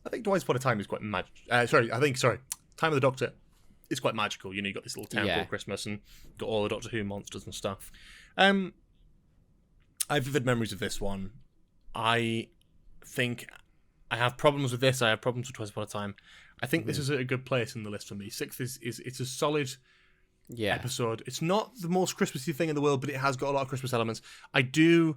think Twice Upon a Time is quite magic. Time of the Doctor is quite magical. You know, you got this little town called Christmas, and got all the Doctor Who monsters and stuff. I have vivid memories of this one. I think I have problems with this. I have problems with Twice Upon a Time. I think this is a good place in the list for me. 6th is it's a solid episode. It's not the most Christmassy thing in the world, but it has got a lot of Christmas elements. I do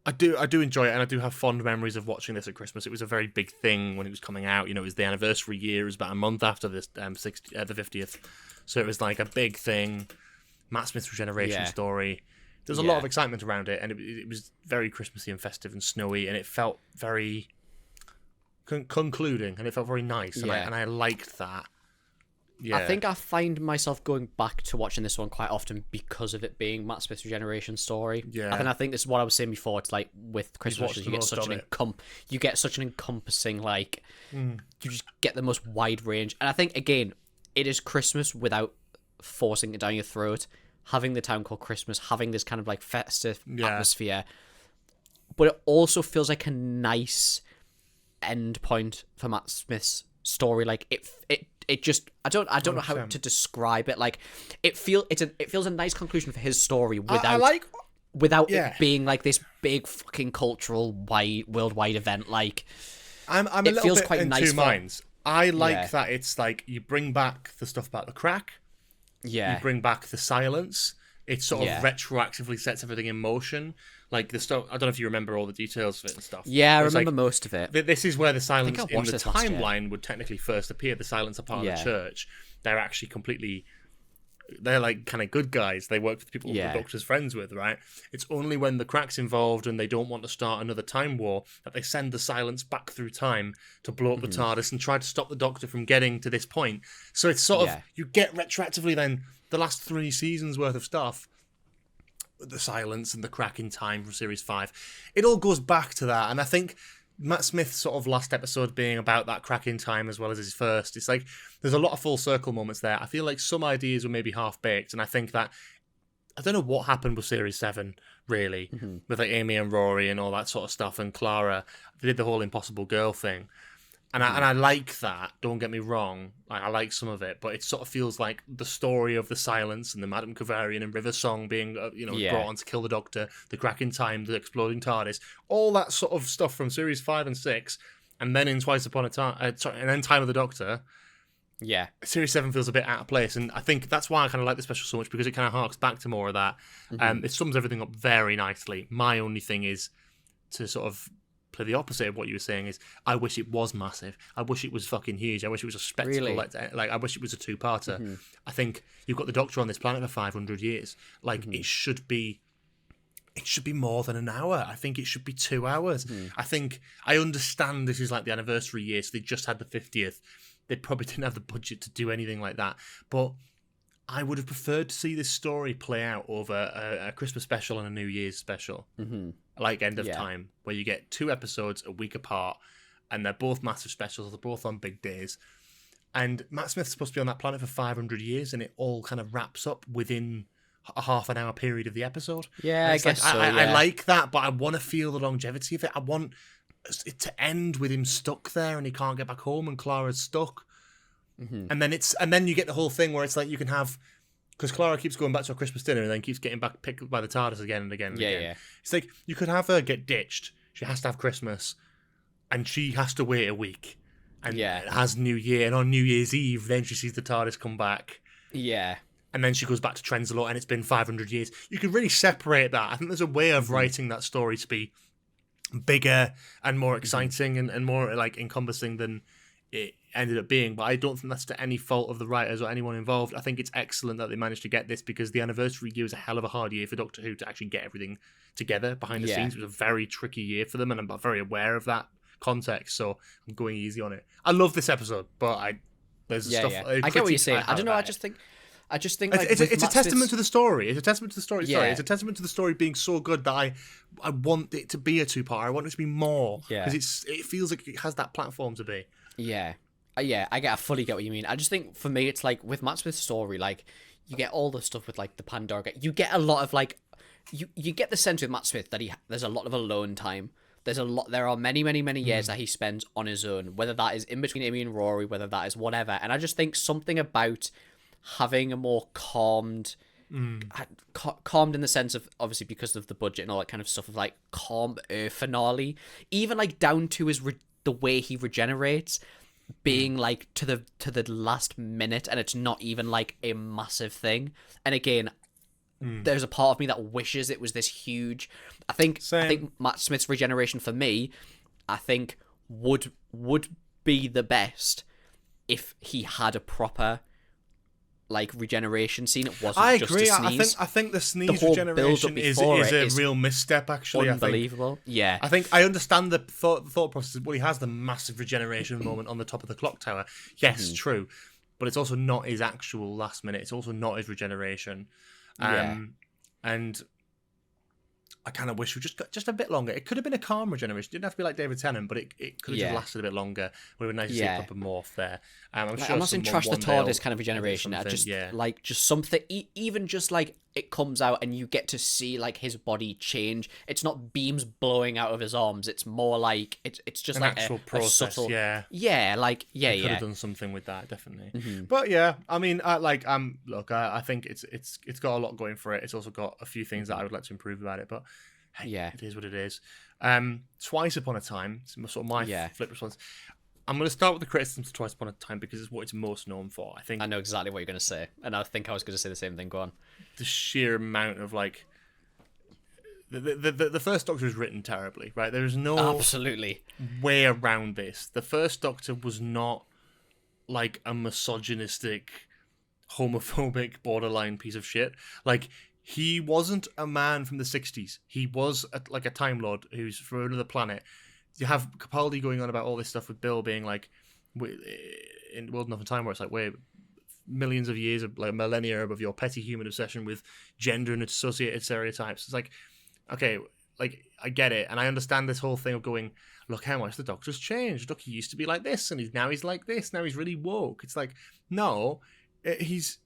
enjoy it, and I do have fond memories of watching this at Christmas. It was a very big thing when it was coming out. You know, it was the anniversary year. It was about a month after this, the 50th. So it was like a big thing. Matt Smith's regeneration story. There's a lot of excitement around it, and it was very Christmassy and festive and snowy, and it felt very concluding, and it felt very nice, and I liked that. Yeah. I think I find myself going back to watching this one quite often because of it being Matt Smith's regeneration story. Yeah. And I think this is what I was saying before. It's like with Christmas, you get such an encompassing, like, you just get the most wide range. And I think, again, it is Christmas without forcing it down your throat. Having the town called Christmas, having this kind of like festive atmosphere, but it also feels like a nice end point for Matt Smith's story. Like it just I don't know how to describe it. Like it feels a nice conclusion for his story without it being like this big fucking cultural worldwide event. Like I'm a little bit quite in nice two minds. I like that it's like you bring back the stuff about the crack. Yeah. You bring back the silence. It sort of retroactively sets everything in motion. Like the stuff, I don't know if you remember all the details of it and stuff. Yeah, I remember most of it. This is where the silence in the timeline would technically first appear. The silence are part of the church. They're actually completely... They're like kind of good guys. They work for the people the Doctor's friends with, right? It's only when the crack's involved and they don't want to start another time war that they send the silence back through time to blow up the TARDIS and try to stop the Doctor from getting to this point. So it's sort of, you get retroactively then the last 3 seasons worth of stuff, the silence and the crack in time from series 5. It all goes back to that. And I think Matt Smith's sort of last episode being about that crack in time as well as his first, it's like there's a lot of full circle moments there. I feel like some ideas were maybe half baked, and I think that I don't know what happened with series 7 really, with like Amy and Rory and all that sort of stuff, and Clara. They did the whole Impossible Girl thing. And I like that, don't get me wrong. I like some of it, but it sort of feels like the story of the silence and the Madame Kavarian and River Song being brought on to kill the Doctor, the crack in time, the exploding TARDIS, all that sort of stuff from series 5 and 6, and then in Twice Upon a Time, and then Time of the Doctor. Yeah. Series 7 feels a bit out of place, and I think that's why I kind of like the special so much, because it kind of harks back to more of that. It sums everything up very nicely. My only thing is to sort of play the opposite of what you were saying is I wish it was massive. I wish it was fucking huge. I wish it was a spectacle. Really? Like I wish it was a 2-parter. I think you've got the Doctor on this planet for 500 years. Like it should be more than an hour. I think it should be 2 hours. I understand this is like the anniversary year, so they just had the 50th. They probably didn't have the budget to do anything like that. But I would have preferred to see this story play out over a Christmas special and a New Year's special. Like End of Time, where you get 2 episodes a week apart, and they're both massive specials, they're both on big days. And Matt Smith's supposed to be on that planet for 500 years, and it all kind of wraps up within a half an hour period of the episode. Yeah, I guess so. I like that, but I want to feel the longevity of it. I want it to end with him stuck there, and he can't get back home, and Clara's stuck. And then you get the whole thing where it's like you can have... Because Clara keeps going back to a Christmas dinner and then keeps getting back picked up by the TARDIS again and again and again. Yeah. It's like you could have her get ditched. She has to have Christmas, and she has to wait a week. And it has New Year, and on New Year's Eve, then she sees the TARDIS come back. Yeah. And then she goes back to Trenzalore, and it's been 500 years. You could really separate that. I think there's a way of writing that story to be bigger and more exciting and more like encompassing than it ended up being, but I don't think that's to any fault of the writers or anyone involved. I think it's excellent that they managed to get this, because the anniversary year was a hell of a hard year for Doctor Who to actually get everything together behind the scenes. It was a very tricky year for them, and I'm very aware of that context, so I'm going easy on it. I love this episode, but there's stuff. I get what you're saying. I don't know. I just think like, it's a testament to the story. It's a testament to the story. Sorry, it's a testament to the story being so good that I want it to be a 2-part. I want it to be more, because it feels like it has that platform to be. Yeah, I fully get what you mean. I just think for me, it's like with Matt Smith's story, like you get all the stuff with like the Pandora. You get a lot of like, you get the sense with Matt Smith that there's a lot of alone time. There are many years that he spends on his own, whether that is in between Amy and Rory, whether that is whatever. And I just think something about having a more calmed in the sense of, obviously because of the budget and all that kind of stuff, of like calm finale, even like down to the way he regenerates, being like to the last minute, and it's not even like a massive thing. And again, there's a part of me that wishes it was this huge. I think Matt Smith's regeneration for me, I think would be the best if he had a proper like regeneration scene. It wasn't. I just agree. a sneeze. I think the sneeze regeneration is a real misstep. Actually, unbelievable. I think I understand the thought process. Well, he has the massive regeneration moment on the top of the clock tower. Yes, true, but it's also not his actual last minute. It's also not his regeneration. And I kind of wish we just a bit longer. It could have been a calm regeneration. It didn't have to be like David Tennant, but it could have just lasted a bit longer. It would have been nice to see a proper morph there. I'm not in trash the TARDIS kind of regeneration. I just like just something, even just like it comes out and you get to see like his body change. It's not beams blowing out of his arms. It's more like it's just an like actual process. Subtle, could have done something with that, definitely. But I mean, look, I think it's got a lot going for it. It's also got a few things that I would like to improve about it, but hey, it is what it is. Twice Upon a Time, sort of my flip response. I'm going to start with the criticisms of Twice Upon a Time because it's what it's most known for. I know exactly what you're going to say, and I think I was going to say the same thing. Go on. The sheer amount of like the first Doctor is written terribly, right? There is no absolutely way around this. The first Doctor was not like a misogynistic, homophobic, borderline piece of shit. Like, he wasn't a man from the 60s. He was like a Time Lord who's from another planet. You have Capaldi going on about all this stuff with Bill being like, in World Enough in Time, where it's like, wait, millions of years, of like millennia of your petty human obsession with gender and associated stereotypes. It's like, okay, like, I get it, and I understand this whole thing of going, look how much the Doctor's changed. Look, he used to be like this, and now he's like this. Now he's really woke. It's like, no, he's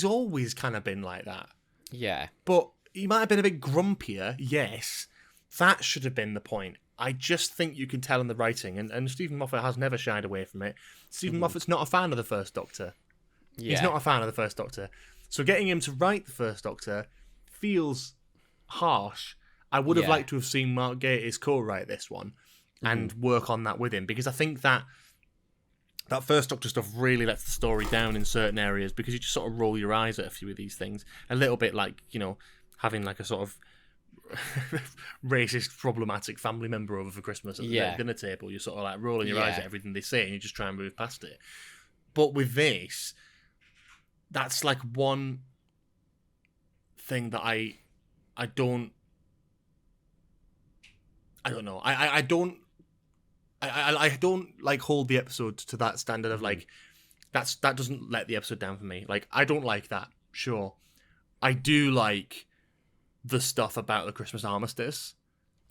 always kind of been like that. Yeah. But he might have been a bit grumpier, yes. That should have been the point. I just think you can tell in the writing, and Stephen Moffat has never shied away from it. Stephen Moffat's not a fan of the First Doctor. Yeah. He's not a fan of the First Doctor. So getting him to write the First Doctor feels harsh. I would have liked to have seen Mark Gatiss co-write this one and work on that with him, because I think that First Doctor stuff really lets the story down in certain areas, because you just sort of roll your eyes at a few of these things. A little bit like, having like a sort of racist, problematic family member over for Christmas at the dinner table. You're sort of like rolling your eyes at everything they say, and you just try and move past it. But with this, that's like one thing that I don't know. I don't like hold the episode to that standard of like, that doesn't let the episode down for me. Like, I don't like that. Sure, I do like the stuff about the Christmas armistice.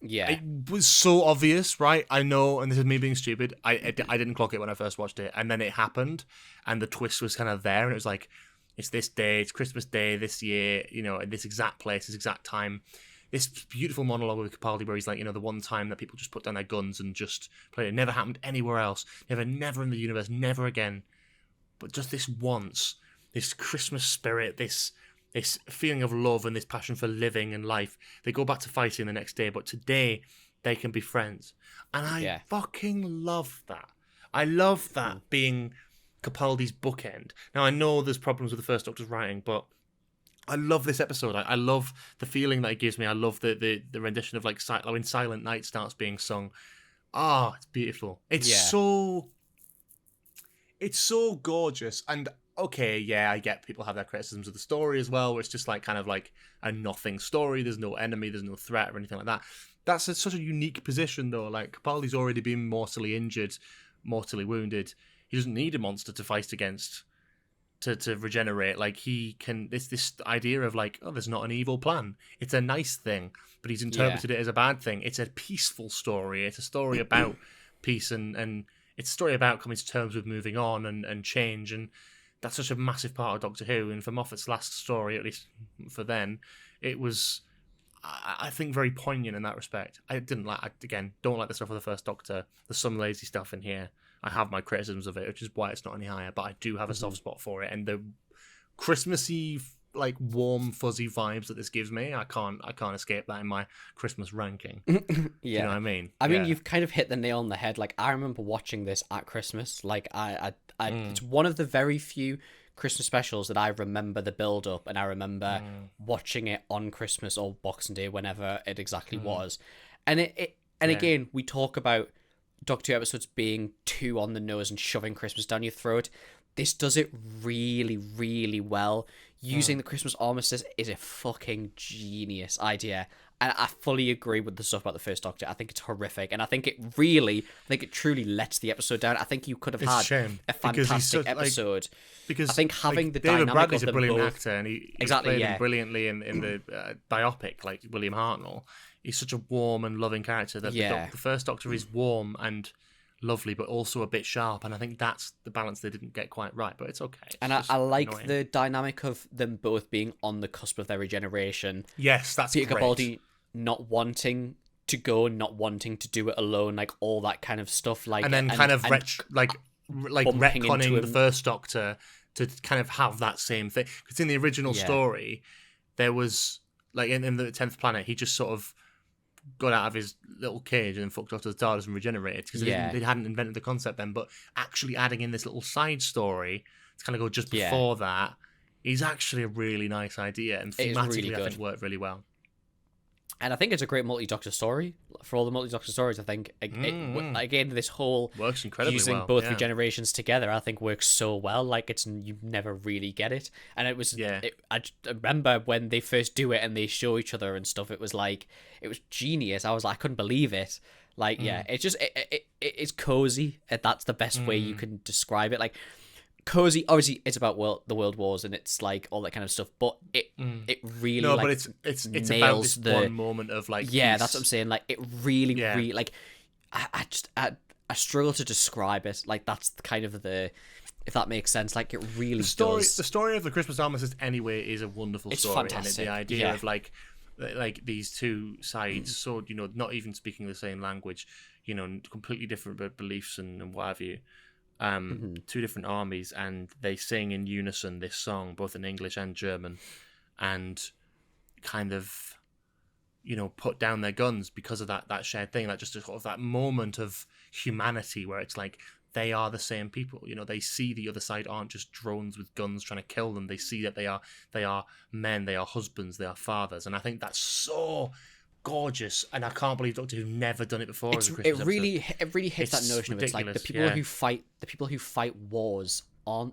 Yeah, it was so obvious, right? I know, and this is me being stupid. I didn't clock it when I first watched it, and then it happened, and the twist was kind of there, and it was like, it's this day, it's Christmas Day this year, in this exact place, this exact time. This beautiful monologue with Capaldi where he's like, the one time that people just put down their guns and just played. It never happened anywhere else. Never in the universe. Never again. But just this once. This Christmas spirit. This feeling of love and this passion for living and life. They go back to fighting the next day, but today they can be friends. And I fucking love that. I love that being Capaldi's bookend. Now, I know there's problems with the First Doctor's writing, but I love this episode. I love the feeling that it gives me. I love the rendition of like when Silent Night starts being sung. Ah, it's beautiful. It's so gorgeous. And okay, yeah, I get people have their criticisms of the story as well, where it's just like kind of like a nothing story. There's no enemy, there's no threat or anything like that. That's such a unique position though. Like, Capaldi's already been mortally injured, mortally wounded. He doesn't need a monster to fight against. To regenerate. Like, he can, this idea of like, oh, there's not an evil plan, it's a nice thing, but he's interpreted it as a bad thing. It's a peaceful story. It's a story about peace, and it's a story about coming to terms with moving on and change, and that's such a massive part of Doctor Who. And for Moffat's last story, at least for then, it was, I think, very poignant in that respect. I don't like the stuff of the First Doctor. There's some lazy stuff in here. I have my criticisms of it, which is why it's not any higher, but I do have a soft spot for it. And the Christmassy, like, warm, fuzzy vibes that this gives me, I can't escape that in my Christmas ranking. You know what I mean? I mean, you've kind of hit the nail on the head. Like, I remember watching this at Christmas. Like, it's one of the very few Christmas specials that I remember the build up, and I remember watching it on Christmas or Boxing Day, whenever it exactly was. And again, we talk about Doctor Who episodes being too on the nose and shoving Christmas down your throat. This does it really, really well. Using the Christmas armistice is a fucking genius idea. And I fully agree with the stuff about the First Doctor. I think it's horrific. And I think it truly lets the episode down. I think you could have had a fantastic episode. Because I think having the David dynamic Bradley's of them a brilliant both, actor, and he played him brilliantly in the biopic, like William Hartnell. He's such a warm and loving character that the First Doctor is warm and lovely, but also a bit sharp, and I think that's the balance they didn't get quite right, but it's okay. And I like the dynamic of them both being on the cusp of their regeneration. Yes, that's Peter great. Capaldi not wanting to go, not wanting to do it alone, like all that kind of stuff. Like, and then retconning the First Doctor to kind of have that same thing. Because in the original story, there was, like, in the 10th Planet, he just sort of got out of his little cage and then fucked off to the TARDIS and regenerated, because they hadn't invented the concept then. But actually adding in this little side story to kind of go just before that is actually a really nice idea, and thematically really I think worked really well. And I think it's a great multi-Doctor story. For all the multi-Doctor stories, I think, again, this whole works incredibly using well. both regenerations together, I think works so well. Like, you never really get it. And it was, I remember when they first do it and they show each other and stuff, it was genius. I was like, I couldn't believe it. Like, it's just, it's cozy. That's the best way you can describe it. Like, cozy, obviously it's about the world wars and it's like all that kind of stuff, but it really but it's about this one moment of like peace. That's what I'm saying. Like, it really like I struggle to describe it. Like, that's kind of if that makes sense. Like, it really does. The story of the Christmas Armistice anyway is a wonderful story. Fantastic. And the idea of like these two sides, so not even speaking the same language, completely different beliefs and what have you. Two different armies, and they sing in unison this song, both in English and German, and kind of, put down their guns because of that shared thing, like just sort of that moment of humanity where it's like they are the same people. They see the other side aren't just drones with guns trying to kill them. They see that they are men, they are husbands, they are fathers, and I think that's so gorgeous, and I can't believe Doctor Who never done it before. It really hits that notion of, it's like the people who fight wars aren't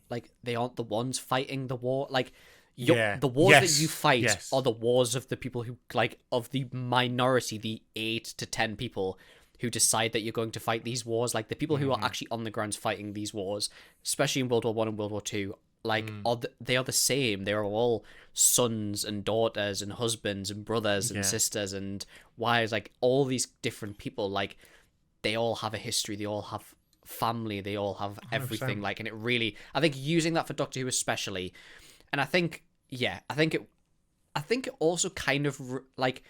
the ones fighting the war. Like, the wars that you fight are the wars of the people who, like, of the minority, the 8 to 10 people who decide that you're going to fight these wars. Like, the people who are actually on the ground fighting these wars, especially in World War I and World War II, like, they are the same. They are all sons and daughters and husbands and brothers and sisters and wives. Like, all these different people, like, they all have a history. They all have family. They all have everything. 100%. Like, and it really, I think using that for Doctor Who especially, and I think it also kind of like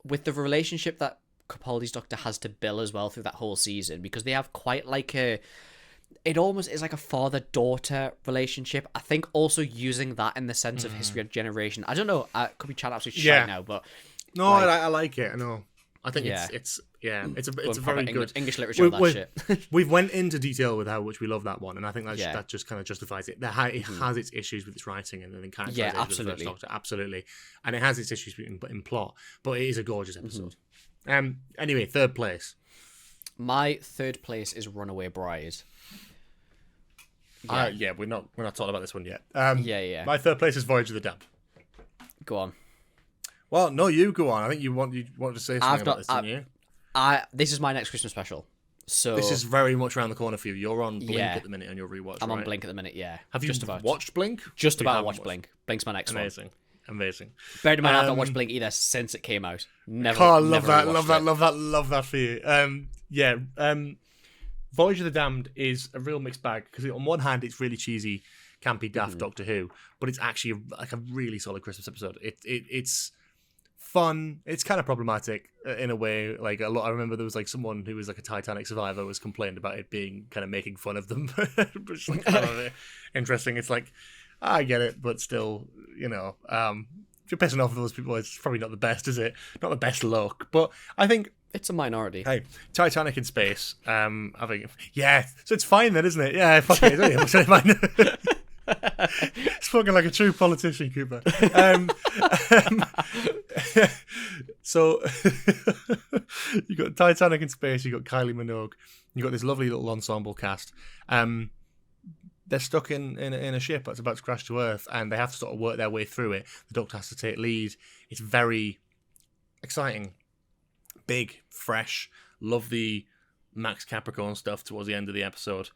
with the relationship that Capaldi's Doctor has to Bill as well through that whole season, because they have quite like it almost is like a father-daughter relationship. I think also using that in the sense of history of generation. I don't know. I could be chatting absolute shit now, but no, I like it. I know. I think it's a very good English literature. That shit. We've went into detail with how much we love that one, and I think that just kind of justifies it. It has its issues with its writing and then characterization of the First Doctor, absolutely, and it has its issues in plot, but it is a gorgeous episode. Anyway, third place. My third place is Runaway Bride. We're not talking about this one yet. My third place is Voyage of the Damned. Go on. Well, no, you go on. I think you wanted to say something about this, didn't you? This is my next Christmas special. So this is very much around the corner for you. You're on Blink at the minute on your rewatch. I'm on Blink at the minute. Yeah. Have you watched Blink? Just about watched Blink. Blink's my next one. Amazing. Bear in mind, I've not watched Blink either since it came out. Never. Love that for you. Voyage of the Damned is a real mixed bag, because on one hand it's really cheesy, campy, daft Doctor Who, but it's actually like a really solid Christmas episode. It's fun. It's kind of problematic in a way. Like, I remember there was like someone who was like a Titanic survivor was complained about it being kind of making fun of them. Which is like, kind of interesting. It's like, I get it, but still, if you're pissing off those people, it's probably not the best, is it? Not the best look. But I think it's a minority. Hey, Titanic in space. I think, so it's fine then, isn't it? Yeah, fuck it. It's fine. Spoken like a true politician, Cooper. So you got Titanic in space. You got Kylie Minogue. You got this lovely little ensemble cast. They're stuck in a ship that's about to crash to Earth, and they have to sort of work their way through it. The Doctor has to take lead. It's very exciting, big, fresh. Love the Max Capricorn stuff towards the end of the episode.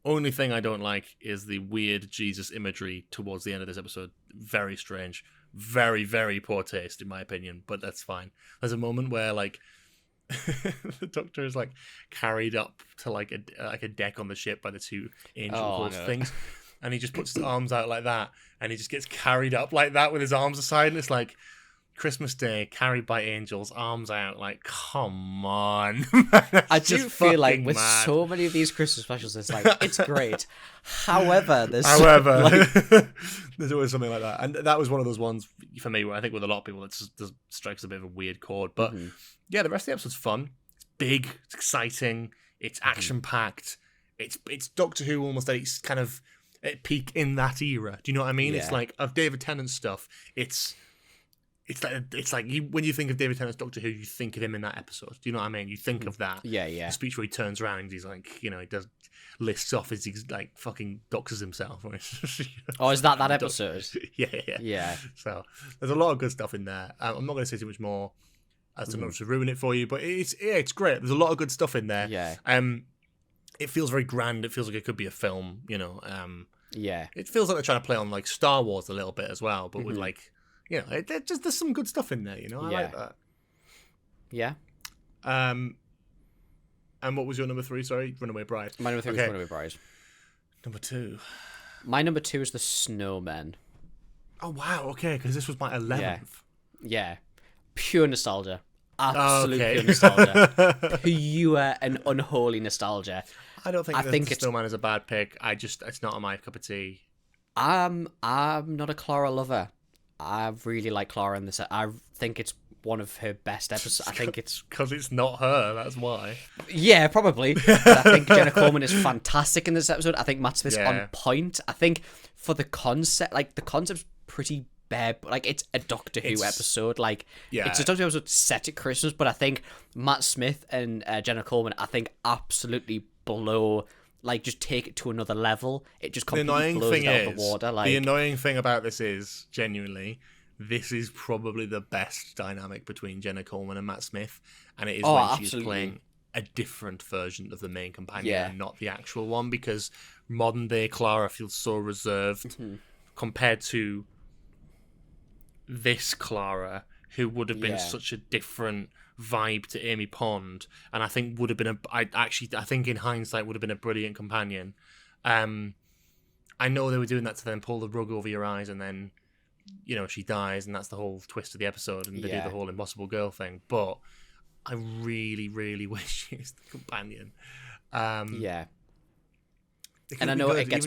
Only thing I don't like is the weird Jesus imagery towards the end of this episode. Very strange. Very, very poor taste, in my opinion, but that's fine. There's a moment where, like, the Doctor is, like, carried up to, like a deck on the ship by the two angel things, and he just puts his arms out like that, and he just gets carried up like that with his arms aside, and it's like, Christmas Day, carried by angels, arms out. Like, come on. I do feel like with so many of these Christmas specials, it's like, it's great. However, there's there's always something like that. And that was one of those ones for me where I think with a lot of people, it just strikes a bit of a weird chord. But yeah, the rest of the episode's fun. It's big. It's exciting. It's action-packed. It's Doctor Who almost at its kind of peak in that era. Do you know what I mean? Yeah. It's like, of David Tennant's stuff, it's like when you think of David Tennant's Doctor Who, you think of him in that episode. Do you know what I mean? You think of that. Yeah. The speech where he turns around and he's like, he does lists off as he's like fucking doxes himself. Oh, is that episode? Yeah. So there's a lot of good stuff in there. I'm not going to say too much more as to not to ruin it for you, but it's great. There's a lot of good stuff in there. Yeah. It feels very grand. It feels like it could be a film. Yeah. It feels like they're trying to play on like Star Wars a little bit as well, but with like. There's some good stuff in there, I like that. Yeah. And what was your number 3? Sorry, Runaway Bride. My number 3 was Runaway Bride. Number 2. My number 2 is The Snowmen. Oh wow, okay, because this was my 11th. Yeah. Pure nostalgia. Absolute pure nostalgia. Pure and unholy nostalgia. I don't think The Snowman is a bad pick. It's not my cup of tea. I'm not a Clara lover. I really like Clara in this. I think it's one of her best episodes. I think it's because it's not her. That's why. Yeah, probably. But I think Jenna Coleman is fantastic in this episode. I think Matt Smith's on point. I think for the concept, like the concept's pretty bare. Like it's a Doctor Who episode. Like it's a Doctor Who episode set at Christmas. But I think Matt Smith and Jenna Coleman, I think absolutely blow. Like, just take it to another level. It just completely blows it out of the water. Like, the annoying thing about this is, genuinely, this is probably the best dynamic between Jenna Coleman and Matt Smith. And it is when she's playing a different version of the main companion and not the actual one. Because modern-day Clara feels so reserved compared to this Clara, who would have been such a different vibe to Amy Pond, and I think would have been I think in hindsight would have been a brilliant companion. I know they were doing that to then pull the rug over your eyes, and then she dies, and that's the whole twist of the episode, and they do the whole Impossible Girl thing. But I really, really wish she was the companion. And I know it gets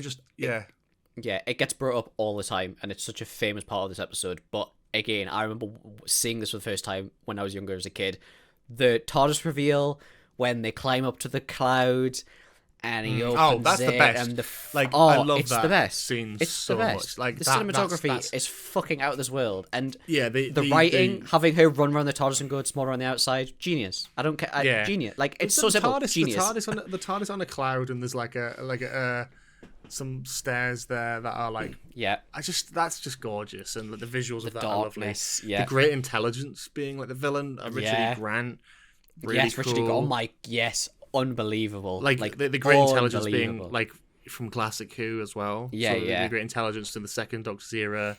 it gets brought up all the time, and it's such a famous part of this episode. But again, I remember seeing this for the first time when I was younger as a kid. The TARDIS reveal when they climb up to the cloud and he opens that's it. The best. And I love it's that the best. Scene it's so the best. Much. Like the cinematography is fucking out of this world. And the writing, having her run around the TARDIS and go smaller on the outside, genius. I don't care. Genius. Like it's so simple. Genius. The TARDIS on a cloud, and there's like a some stairs there that are like that's just gorgeous, and like, the visuals of that darkness, are lovely. The Great Intelligence being like the villain, Richard E. Grant, really cool. Richard E. Grant, unbelievable. Like the Great Intelligence being like from classic Who as well. The Great Intelligence in the second Doctor's era,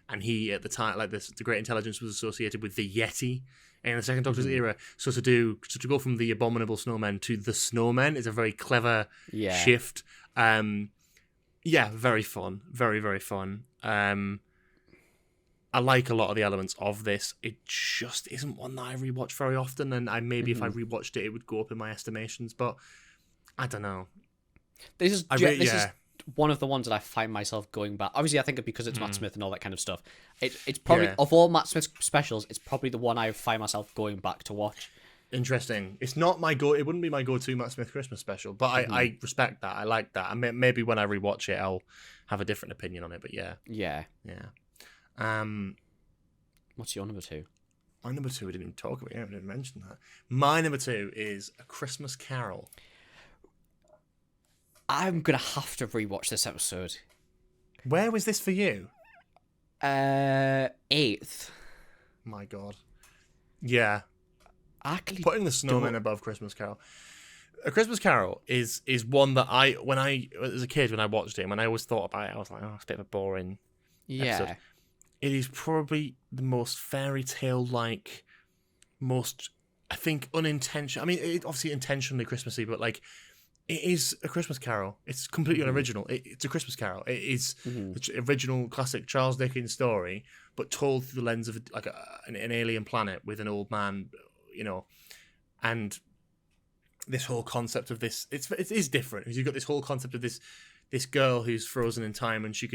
and he at the time the Great Intelligence was associated with the Yeti in the second Doctor's era. So to go from the Abominable Snowmen to the Snowmen is a very clever shift. Very fun. Very, very fun. I like a lot of the elements of this. It just isn't one that I rewatch very often, and if I rewatched it, it would go up in my estimations, but I don't know. This is one of the ones that I find myself going back. Obviously, I think because it's Matt Smith and all that kind of stuff. It's probably, of all Matt Smith's specials, it's probably the one I find myself going back to watch. Interesting. It's not my go. It wouldn't be my go-to Matt Smith Christmas special, but I respect that. I like that. Maybe when I rewatch it, I'll have a different opinion on it. But yeah. What's your number 2? My number 2, we didn't even talk about. I didn't mention that. My number 2 is A Christmas Carol. I'm gonna have to rewatch this episode. Where was this for you? 8th. My God. Yeah. Actually, putting the Snowman above Christmas Carol. A Christmas Carol is one that when I as a kid, when I watched it, when I always thought about it, I was like, it's a bit of a boring episode. It is probably the most fairy tale like, most, I think, unintentional. I mean, it obviously intentionally Christmassy, but like it is a Christmas Carol. It's completely unoriginal. It's a Christmas Carol. It is the original classic Charles Dickens story, but told through the lens of an alien planet with an old man, and this whole concept of this. It is different because you've got this whole concept of this girl who's frozen in time, and she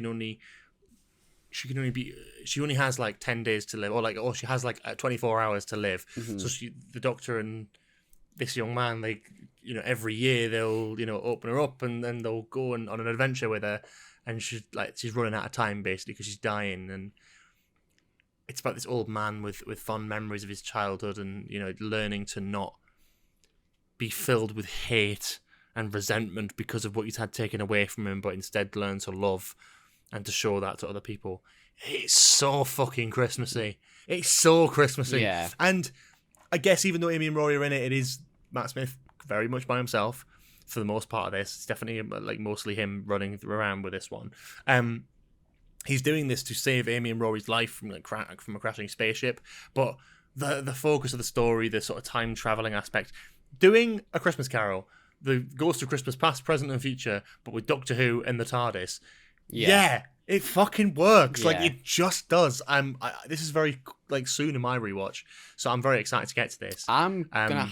only has like 10 days to live, or she has like 24 hours to live. So the Doctor and this young man, every year they'll open her up, and then they'll go on an adventure with her, and she's running out of time basically because she's dying, and it's about this old man with fond memories of his childhood, and learning to not be filled with hate and resentment because of what he's had taken away from him, but instead learn to love and to show that to other people. It's so fucking Christmassy. It's so Christmassy. Yeah. And I guess even though Amy and Rory are in it, it is Matt Smith very much by himself for the most part of this. It's definitely mostly him running around with this one. He's doing this to save Amy and Rory's life from a crashing spaceship. But the focus of the story, the sort of time traveling aspect, doing A Christmas Carol, the Ghost of Christmas Past, Present and Future, but with Doctor Who and the TARDIS. Yeah, it fucking works. Yeah. It just does. This is very soon in my rewatch, so I'm very excited to get to this. I'm gonna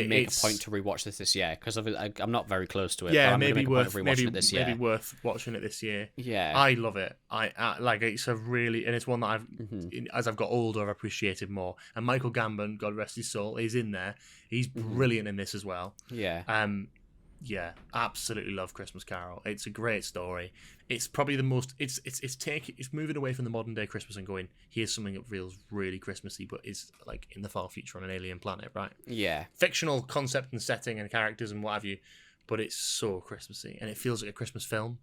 make a point to rewatch this year because I'm not very close to it. Yeah, but I'm maybe worth maybe worth watching it this year. Yeah, I love it. I it's a really, and it's one that as I've got older, I've appreciated more. And Michael Gambon, God rest his soul, is in there. He's brilliant in this as well. Yeah. Yeah, absolutely love Christmas Carol. It's a great story. It's probably the most. It's moving away from the modern day Christmas and going, here's something that feels really Christmassy, but is in the far future on an alien planet, right? Yeah, fictional concept and setting and characters and what have you, but it's so Christmassy and it feels like a Christmas film.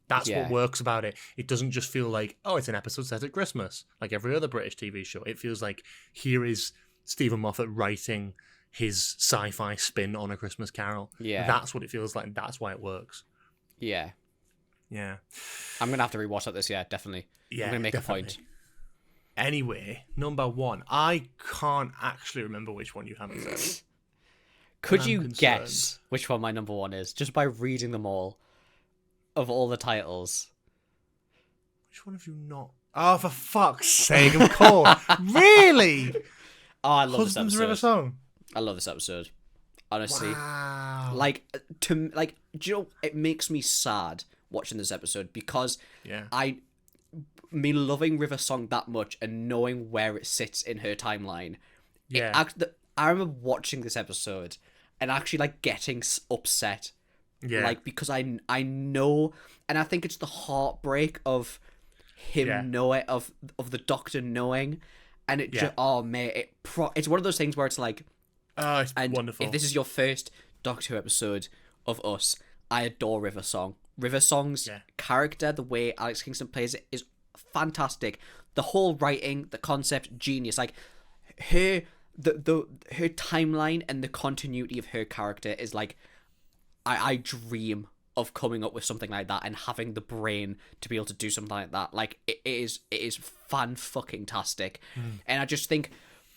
That's what works about it. It doesn't just feel like, oh, it's an episode set at Christmas like every other British TV show. It feels like here is Stephen Moffat writing his sci-fi spin on A Christmas Carol. Yeah. That's what it feels like, and that's why it works. Yeah. Yeah. I'm going to have to rewatch that this year, definitely. Yeah, I'm going to make definitely. a point. Anyway, number 1. I can't actually remember which one you haven't said. Could you guess which one my number 1 is, just by reading them all, of all the titles? Which one have you not? Oh, for fuck's sake, of course. Really? Oh, I love Husband's this River episode. Song. I love this episode. Honestly. Wow. Do you know, it makes me sad watching this episode because me loving River Song that much and knowing where it sits in her timeline. Yeah. I remember watching this episode and actually getting upset. Yeah. Because I know, and I think it's the heartbreak of him knowing, of the Doctor knowing, and it just, oh mate, it's one of those things where it's like, oh, it's wonderful. If this is your first Doctor Who episode of us, I adore River Song. River Song's character, the way Alex Kingston plays it, is fantastic. The whole writing, the concept, genius. Her timeline and the continuity of her character is I dream of coming up with something like that and having the brain to be able to do something like that. It is fan-fucking-tastic. And I just think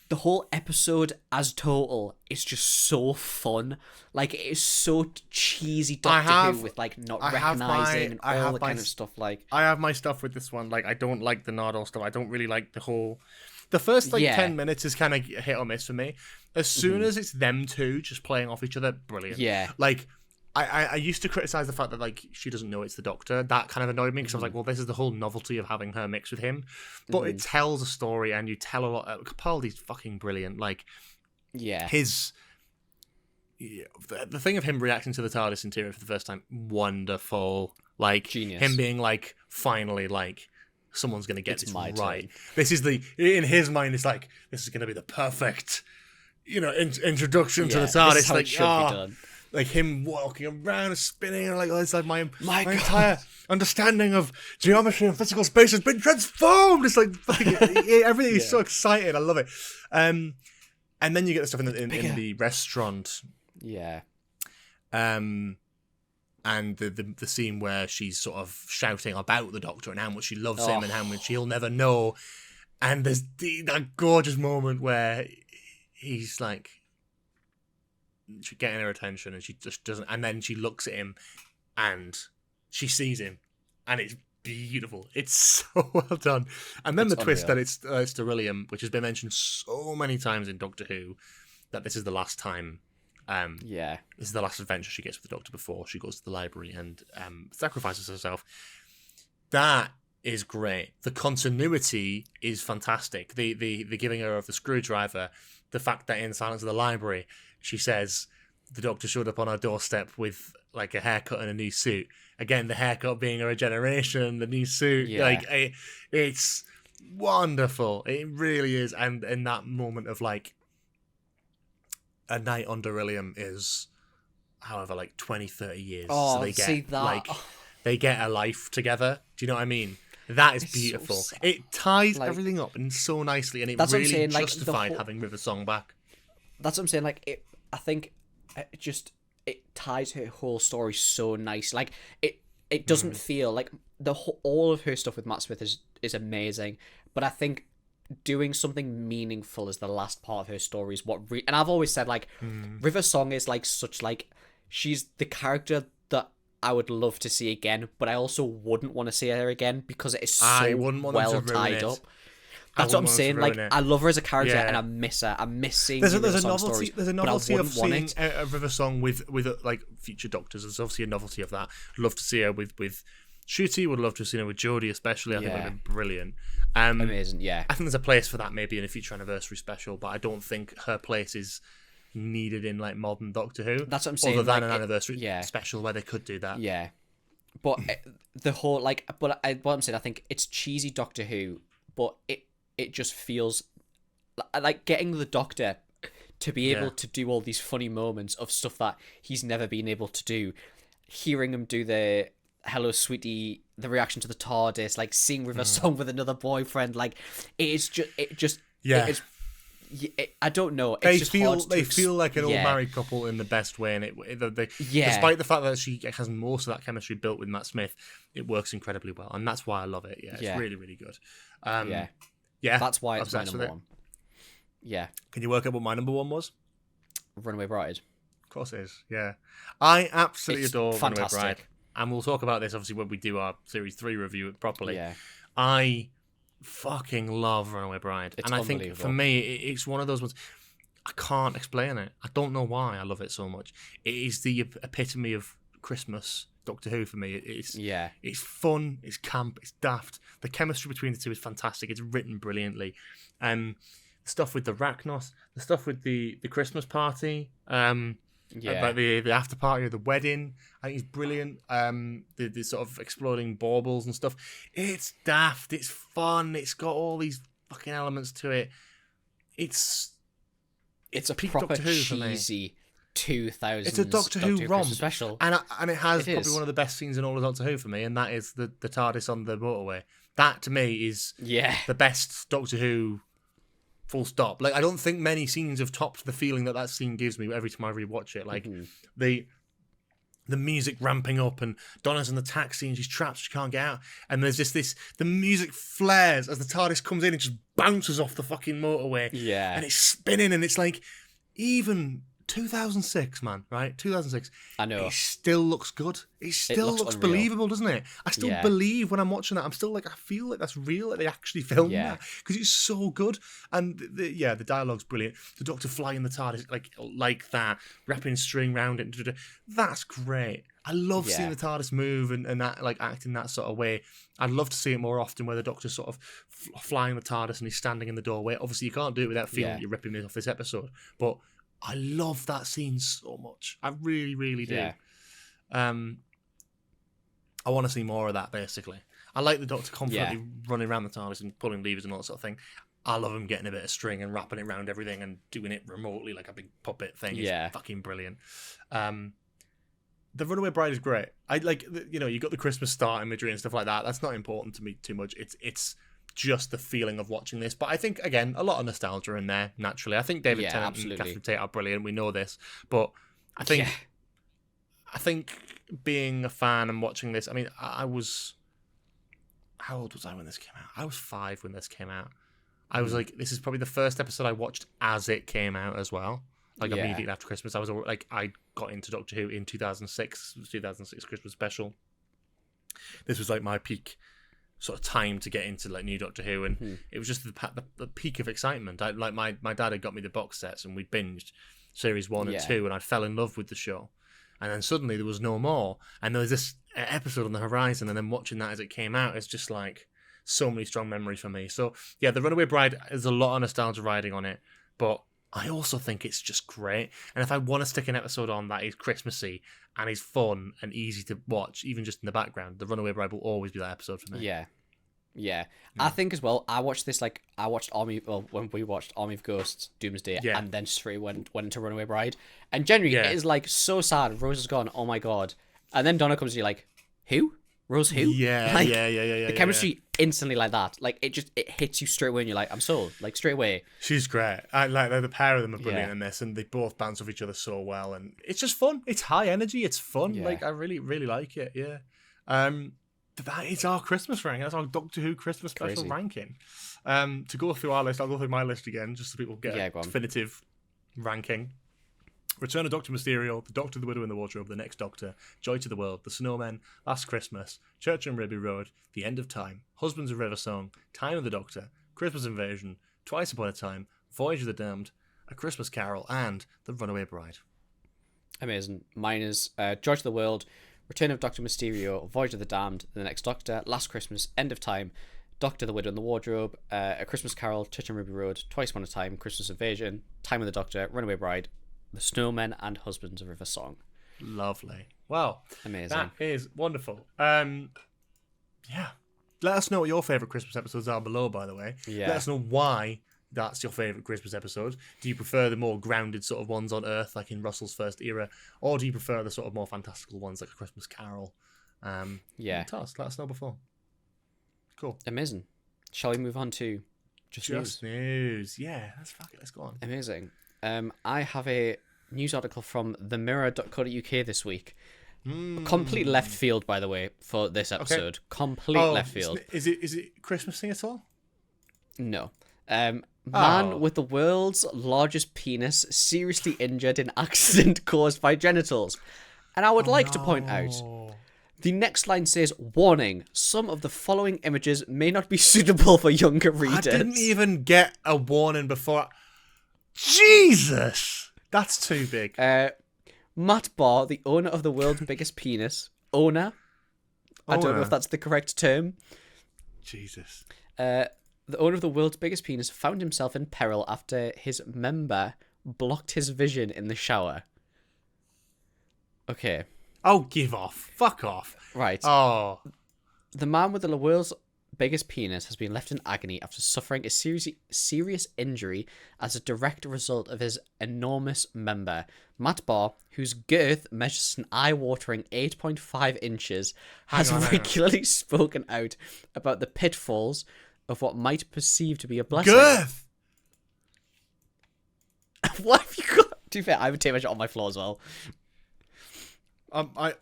the whole episode as total is just so fun. It is so cheesy Doctor Who with not recognising and all the kind of stuff. I have my stuff with this one. I don't like the Nardole stuff. I don't really like the whole. The first 10 minutes is kind of hit or miss for me. As soon as it's them two just playing off each other, brilliant. Yeah. I used to criticize the fact that she doesn't know it's the Doctor. That kind of annoyed me because I was like, well, this is the whole novelty of having her mix with him. But it tells a story, and you tell a lot. Capaldi's fucking brilliant. His the thing of him reacting to the TARDIS interior for the first time, wonderful. Genius. Him being finally someone's gonna get this right. Turn. This is in his mind. It's this is gonna be the perfect, introduction to the TARDIS. This is how it should be done. Him walking around and spinning, and it's my entire understanding of geometry and physical space has been transformed. It's everything is so exciting. I love it. And then you get the stuff in the restaurant. Yeah. And the scene where she's sort of shouting about the Doctor and how much she loves him and how much he'll never know. And there's that gorgeous moment where he's getting her attention, and she just doesn't. And then she looks at him, and she sees him, and it's beautiful. It's so well done. And then the twist that it's Sterilium, which has been mentioned so many times in Doctor Who, that this is the last time. This is the last adventure she gets with the Doctor before she goes to the library and sacrifices herself. That is great. The continuity is fantastic. The giving her of the screwdriver, the fact that in Silence of the Library, she says the Doctor showed up on her doorstep with like a haircut and a new suit. Again, the haircut being a regeneration, the new suit, it's wonderful. It really is. And in that moment of like, a night on Beryllium is, however, like 20, 30 years. Oh, so they get, see that. like, they get a life together. Do you know what I mean? That is beautiful. So it ties everything up and so nicely, and it really justified having River Song back. That's what I'm saying. Like, I think it ties her whole story so nice. Like, it doesn't feel like all of her stuff with Matt Smith is amazing, but I think doing something meaningful as the last part of her story is what and I've always said, like, River Song is like such, like, she's the character that I would love to see again, but I also wouldn't want to see her again because it is so well tied up. That's what I'm saying. Like, I love her as a character, and I miss her. I miss seeing River Song stories. There's a novelty of seeing a River Song with like future Doctors. There's obviously a novelty of that. I'd love to see her with Shooty. Would love to have seen her with Jodie, especially. I think it would have been brilliant. Amazing, yeah. I think there's a place for that maybe in a future anniversary special, but I don't think her place is needed in like modern Doctor Who. That's what I'm saying. Other than an anniversary special where they could do that. Yeah, but the whole what I'm saying, I think it's cheesy Doctor Who, but it just feels like getting the Doctor to be able to do all these funny moments of stuff that he's never been able to do. Hearing him do the "Hello, sweetie," the reaction to the TARDIS, like seeing River Song with another boyfriend, like I don't know. They feel like an old married couple in the best way, and despite the fact that she has most of that chemistry built with Matt Smith, it works incredibly well, and that's why I love it. It's really, really good. That's why it's my number one. Yeah. Can you work out what my number one was? Runaway Bride. Of course it is. Yeah, I absolutely adore Runaway Bride. And we'll talk about this, obviously, when we do our Series 3 review properly. Yeah. I fucking love Runaway Bride. And I think, for me, it's one of those ones, I can't explain it. I don't know why I love it so much. It is the epitome of Christmas Doctor Who for me. It's fun, it's camp, it's daft. The chemistry between the two is fantastic. It's written brilliantly. The stuff with the Rachnos, the stuff with the Christmas party, about the after party of the wedding, I think it's brilliant. The sort of exploding baubles and stuff. It's daft. It's fun. It's got all these fucking elements to it. It's a proper cheesy 2000s. It's a Doctor Who romp special, and it has probably one of the best scenes in all of Doctor Who for me, and that is the TARDIS on the motorway. That to me is the best Doctor Who. Full stop. Like, I don't think many scenes have topped the feeling that scene gives me every time I rewatch it. Like, the music ramping up, and Donna's in the taxi and she's trapped, she can't get out. And there's just the music flares as the TARDIS comes in and just bounces off the fucking motorway. Yeah. And it's spinning, and it's like, even 2006, man, right? 2006. I know. It still looks good. It still looks believable, doesn't it? I still believe when I'm watching that. I'm still like, I feel like that's real, that they actually filmed that, because it's so good. And the dialogue's brilliant. The Doctor flying the TARDIS like that, wrapping string round it. That's great. I love seeing the TARDIS move and that, like, act in that sort of way. I'd love to see it more often, where the Doctor's sort of flying the TARDIS and he's standing in the doorway. Obviously, you can't do it without feeling you're ripping me off this episode, but I love that scene so much. I really, really do. I want to see more of that, basically. I like the Doctor confidently running around the TARDIS and pulling levers and all that sort of thing. I love him getting a bit of string and wrapping it around everything and doing it remotely like a big puppet thing. It's fucking brilliant. The Runaway Bride is great. I like, you got the Christmas star imagery and stuff like that. That's not important to me too much. It's just the feeling of watching this. But I think, again, a lot of nostalgia in there, naturally. I think David Tennant and Catherine Tate are brilliant. We know this. But I think being a fan and watching this, I mean, I was... How old was I when this came out? I was 5 when this came out. I was like, this is probably the first episode I watched as it came out as well. like immediately after Christmas. I got into Doctor Who in 2006, 2006 Christmas special. This was like my peak sort of time to get into like new Doctor Who, and it was just the peak of excitement. My dad had got me the box sets, and we binged series 1 and 2, and I fell in love with the show. And then suddenly there was no more, and there was this episode on the horizon, and then watching that as it came out, it's just like so many strong memories for me. So yeah, The Runaway Bride, there's a lot of nostalgia riding on it, but I also think it's just great. And if I want to stick an episode on that is Christmassy and is fun and easy to watch, even just in the background, The Runaway Bride will always be that episode for me. Yeah. I think as well, when we watched Army of Ghosts, Doomsday, and then straight went into Runaway Bride. And generally, it is like so sad. Rose is gone. Oh my god. And then Donna comes to you like, who? Rose who? Yeah, like, yeah. The chemistry instantly like that. Like it hits you straight away, and you're like, I'm sold. Like straight away. She's great. The pair of them are brilliant in this, and they both bounce off each other so well, and it's just fun. It's high energy. It's fun. Yeah. Like I really, really like it. Yeah. That is our Christmas ranking. That's our Doctor Who Christmas special ranking. To go through our list, I'll go through my list again, just so people get a definitive ranking. Return of Dr. Mysterio, The Doctor, the Widow and the Wardrobe, The Next Doctor, Joy to the World, The Snowmen, Last Christmas, Church on Ruby Road, The End of Time, Husbands of River Song, Time of the Doctor, Christmas Invasion, Twice Upon a Time, Voyage of the Damned, A Christmas Carol, and The Runaway Bride. Amazing. Mine is Joy to the World, Return of Dr. Mysterio, Voyage of the Damned, The Next Doctor, Last Christmas, End of Time, Doctor, the Widow and the Wardrobe, A Christmas Carol, Church on Ruby Road, Twice Upon a Time, Christmas Invasion, Time of the Doctor, Runaway Bride, The Snowmen, and Husbands of River Song. Lovely. Wow. Amazing. That is wonderful. Yeah. Let us know what your favourite Christmas episodes are below, by the way. Yeah. Let us know why that's your favourite Christmas episode. Do you prefer the more grounded sort of ones on Earth, like in Russell's first era, or do you prefer the sort of more fantastical ones like A Christmas Carol? Tell us. Let us know before. Cool. Amazing. Shall we move on to Just News? Yeah, let's go on. Amazing. I have a news article from themirror.co.uk this week. Complete left field, by the way, for this episode. Okay. Complete left field. Is it Christmassy at all? No. Man with the world's largest penis seriously injured in accident caused by genitals. And I would like to point out, the next line says, warning, some of the following images may not be suitable for younger readers. I didn't even get a warning before. Jesus! That's too big. Matt Barr, the owner of the world's biggest penis. Owner? I don't know if that's the correct term. Jesus. The owner of the world's biggest penis found himself in peril after his member blocked his vision in the shower. Okay. Oh, give off. Fuck off. Right. Oh. The man with the world's biggest penis has been left in agony after suffering a serious injury as a direct result of his enormous member. Matt Barr, whose girth measures an eye-watering 8.5 inches, has regularly spoken out about the pitfalls of what might perceive to be a blessing. Girth! What have you got? To be fair, I would take my shot on my floor as well. I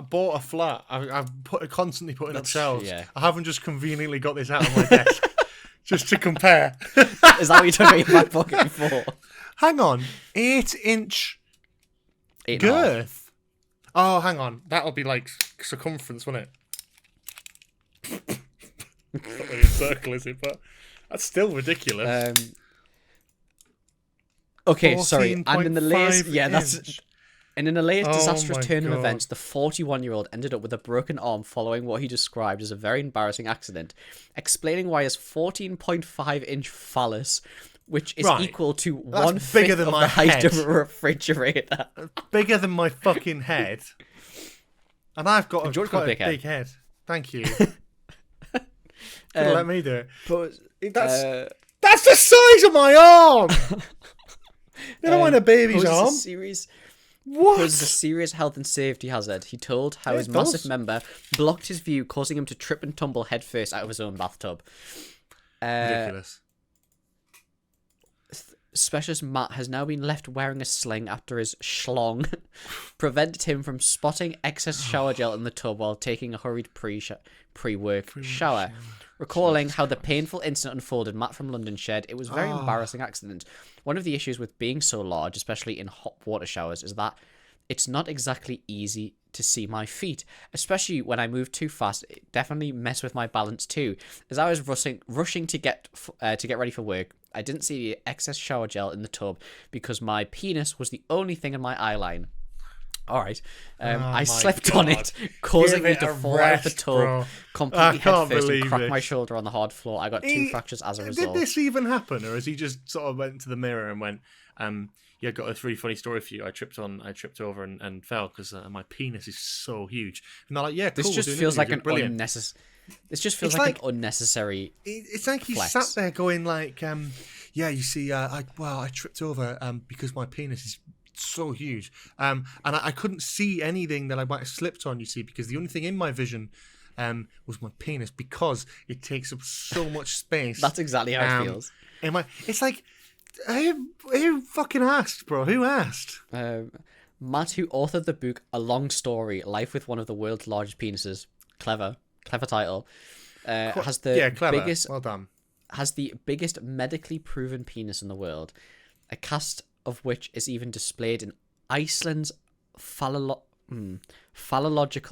bought a flat. I've constantly putting up shelves. Yeah. I haven't just conveniently got this out of my desk just to compare. Is that what you took out your back pocket before? Hang on, 8-inch girth. Oh, hang on, that'll be like circumference, won't it? Not really a circle, is it? But that's still ridiculous. Okay, sorry. And in the latest, inch. And in a latest disastrous turn of events, the 41-year-old ended up with a broken arm following what he described as a very embarrassing accident, explaining why his 14.5-inch phallus, which is equal to 1/5 of the height of a refrigerator. Bigger than my fucking head. And I've got quite a big head. Thank you. Let me do it. But that's the size of my arm! You don't want a baby's arm. What? Poses a serious health and safety hazard. He told how his massive member blocked his view, causing him to trip and tumble headfirst out of his own bathtub. Ridiculous. Specialist Matt has now been left wearing a sling after his schlong prevented him from spotting excess shower gel in the tub while taking a hurried pre-work shower. Recalling how the painful incident unfolded, Matt from London shared, "It was a very embarrassing accident. One of the issues with being so large, especially in hot water showers, is that it's not exactly easy to see my feet, especially when I move too fast. It definitely messed with my balance too. As I was rushing to get ready for work, I didn't see the excess shower gel in the tub because my penis was the only thing in my eye line. All right. I slipped on it, causing me to fall out of the tub, completely head first, and crack my shoulder on the hard floor. I got 2 fractures as a result." Did this even happen, or has he just sort of went to the mirror and went, "Yeah, I got a really funny story for you. I tripped over and fell because my penis is so huge." And they're like, "Yeah, cool." This just feels like an unnecessary. This just feels like an unnecessary. It's like he sat there going like, "Yeah, you see, I tripped over because my penis is so huge, and I couldn't see anything that I might have slipped on. You see, because the only thing in my vision was my penis because it takes up so much space." That's exactly how it feels. It's like, who fucking asked, bro? Who asked? Matt, who authored the book A Long Story: Life with One of the World's Largest Penises, clever title, has the biggest. Well done. Has the biggest medically proven penis in the world, a cast of which is even displayed in Iceland's Phallological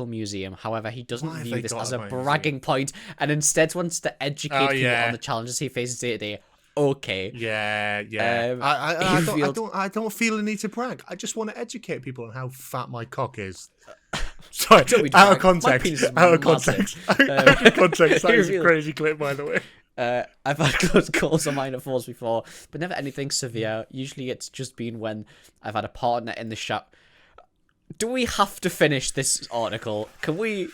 Museum. However, he doesn't view this as a bragging point and instead wants to educate people on the challenges he faces day to day. Okay. Yeah. I don't feel the need to brag. I just want to educate people on how fat my cock is. Sorry, out of context. Out of context. That is a crazy clip, by the way. I've had close calls on minor falls before, but never anything severe. Usually it's just been when I've had a partner in the shop. Do we have to finish this article? Can we...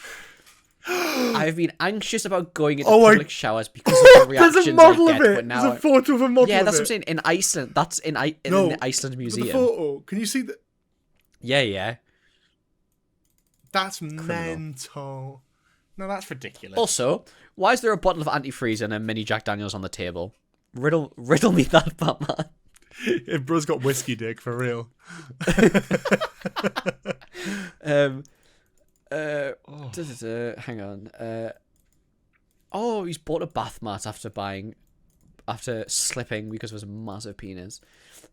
I've been anxious about going into public showers because of the reactions there's a model I get, of it. But now there's a photo of a model of it. Yeah, that's what I'm saying. In Iceland. That's in the Iceland Museum. The photo. Can you see that? Yeah. That's mental. No, that's ridiculous. Also, why is there a bottle of antifreeze and a mini Jack Daniels on the table? Riddle me that, Batman. If bro's got whiskey dick, for real. Hang on. He's bought a bath mat after slipping because of his massive penis.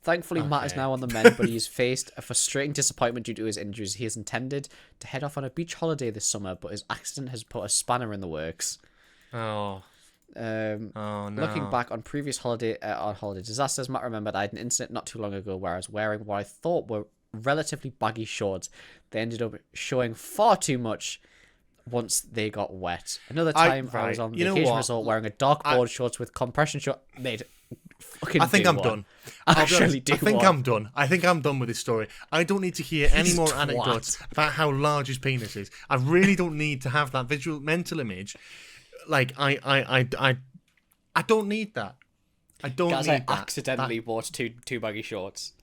Thankfully, Matt is now on the mend, but he has faced a frustrating disappointment due to his injuries. He has intended to head off on a beach holiday this summer, but his accident has put a spanner in the works. Oh. No. Looking back on previous holiday disasters, Matt remembered I had an incident not too long ago where I was wearing what I thought were relatively baggy shorts. They ended up showing far too much once they got wet. Another time I was on vacation resort wearing a dark board shorts with compression shorts. Mate, I think I'm done. I think I'm done with this story. I don't need to hear any more anecdotes about how large his penis is. I really don't need to have that mental image. Like I don't need that. I don't need that. I accidentally bought two baggy shorts.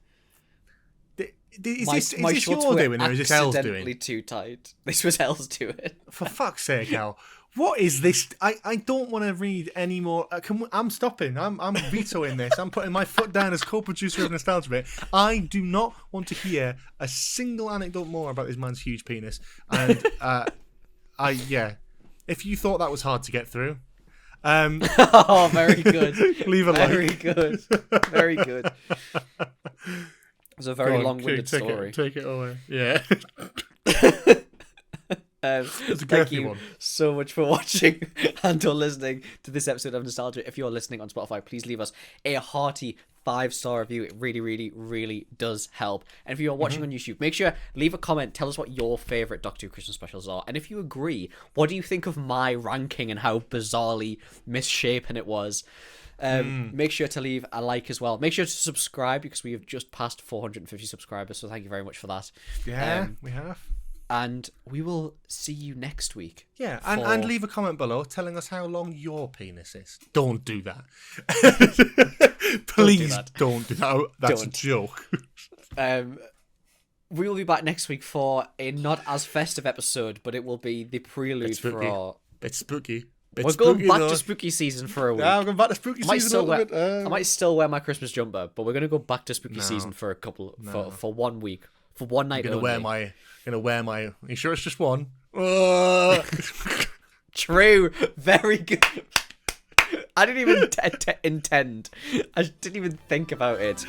Is this your doing or is this El's doing? Accidentally too tight. This was El's doing. For fuck's sake, El. What is this? I don't want to read any more. I'm stopping. I'm vetoing this. I'm putting my foot down as co-producer of Nostalgia Bit. I do not want to hear a single anecdote more about this man's huge penis. And if you thought that was hard to get through, oh, very good. Leave a like. Very good. Very good. It was a very long-winded story. Take it away. Yeah. Thank you so much for watching and or listening to this episode of Nostalgia. If you're listening on Spotify, please leave us a hearty 5-star review. It really, really, really does help. And if you're watching on YouTube, make sure leave a comment. Tell us what your favourite Doctor Who Christmas specials are. And if you agree, what do you think of my ranking and how bizarrely misshapen it was? Make sure to leave a like as well. Make sure to subscribe because we have just passed 450 subscribers. So thank you very much for that. Yeah, we have. And we will see you next week. Yeah, and leave a comment below telling us how long your penis is. Don't do that. Please don't do that. That's a joke. We will be back next week for a not as festive episode, but it will be the prelude for our... It's spooky. We're going back to spooky season for a week. Yeah, we're going back to spooky season a little bit. I might still wear my Christmas jumper, but we're going to go back to spooky season for for 1 week. For one night only. I'm gonna wear my... Are you sure it's just one? True. Very good. I didn't even intend. I didn't even think about it.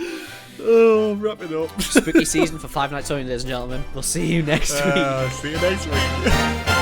Oh, wrap it up. Spooky season for 5 nights only, ladies and gentlemen. We'll see you next week. See you next week.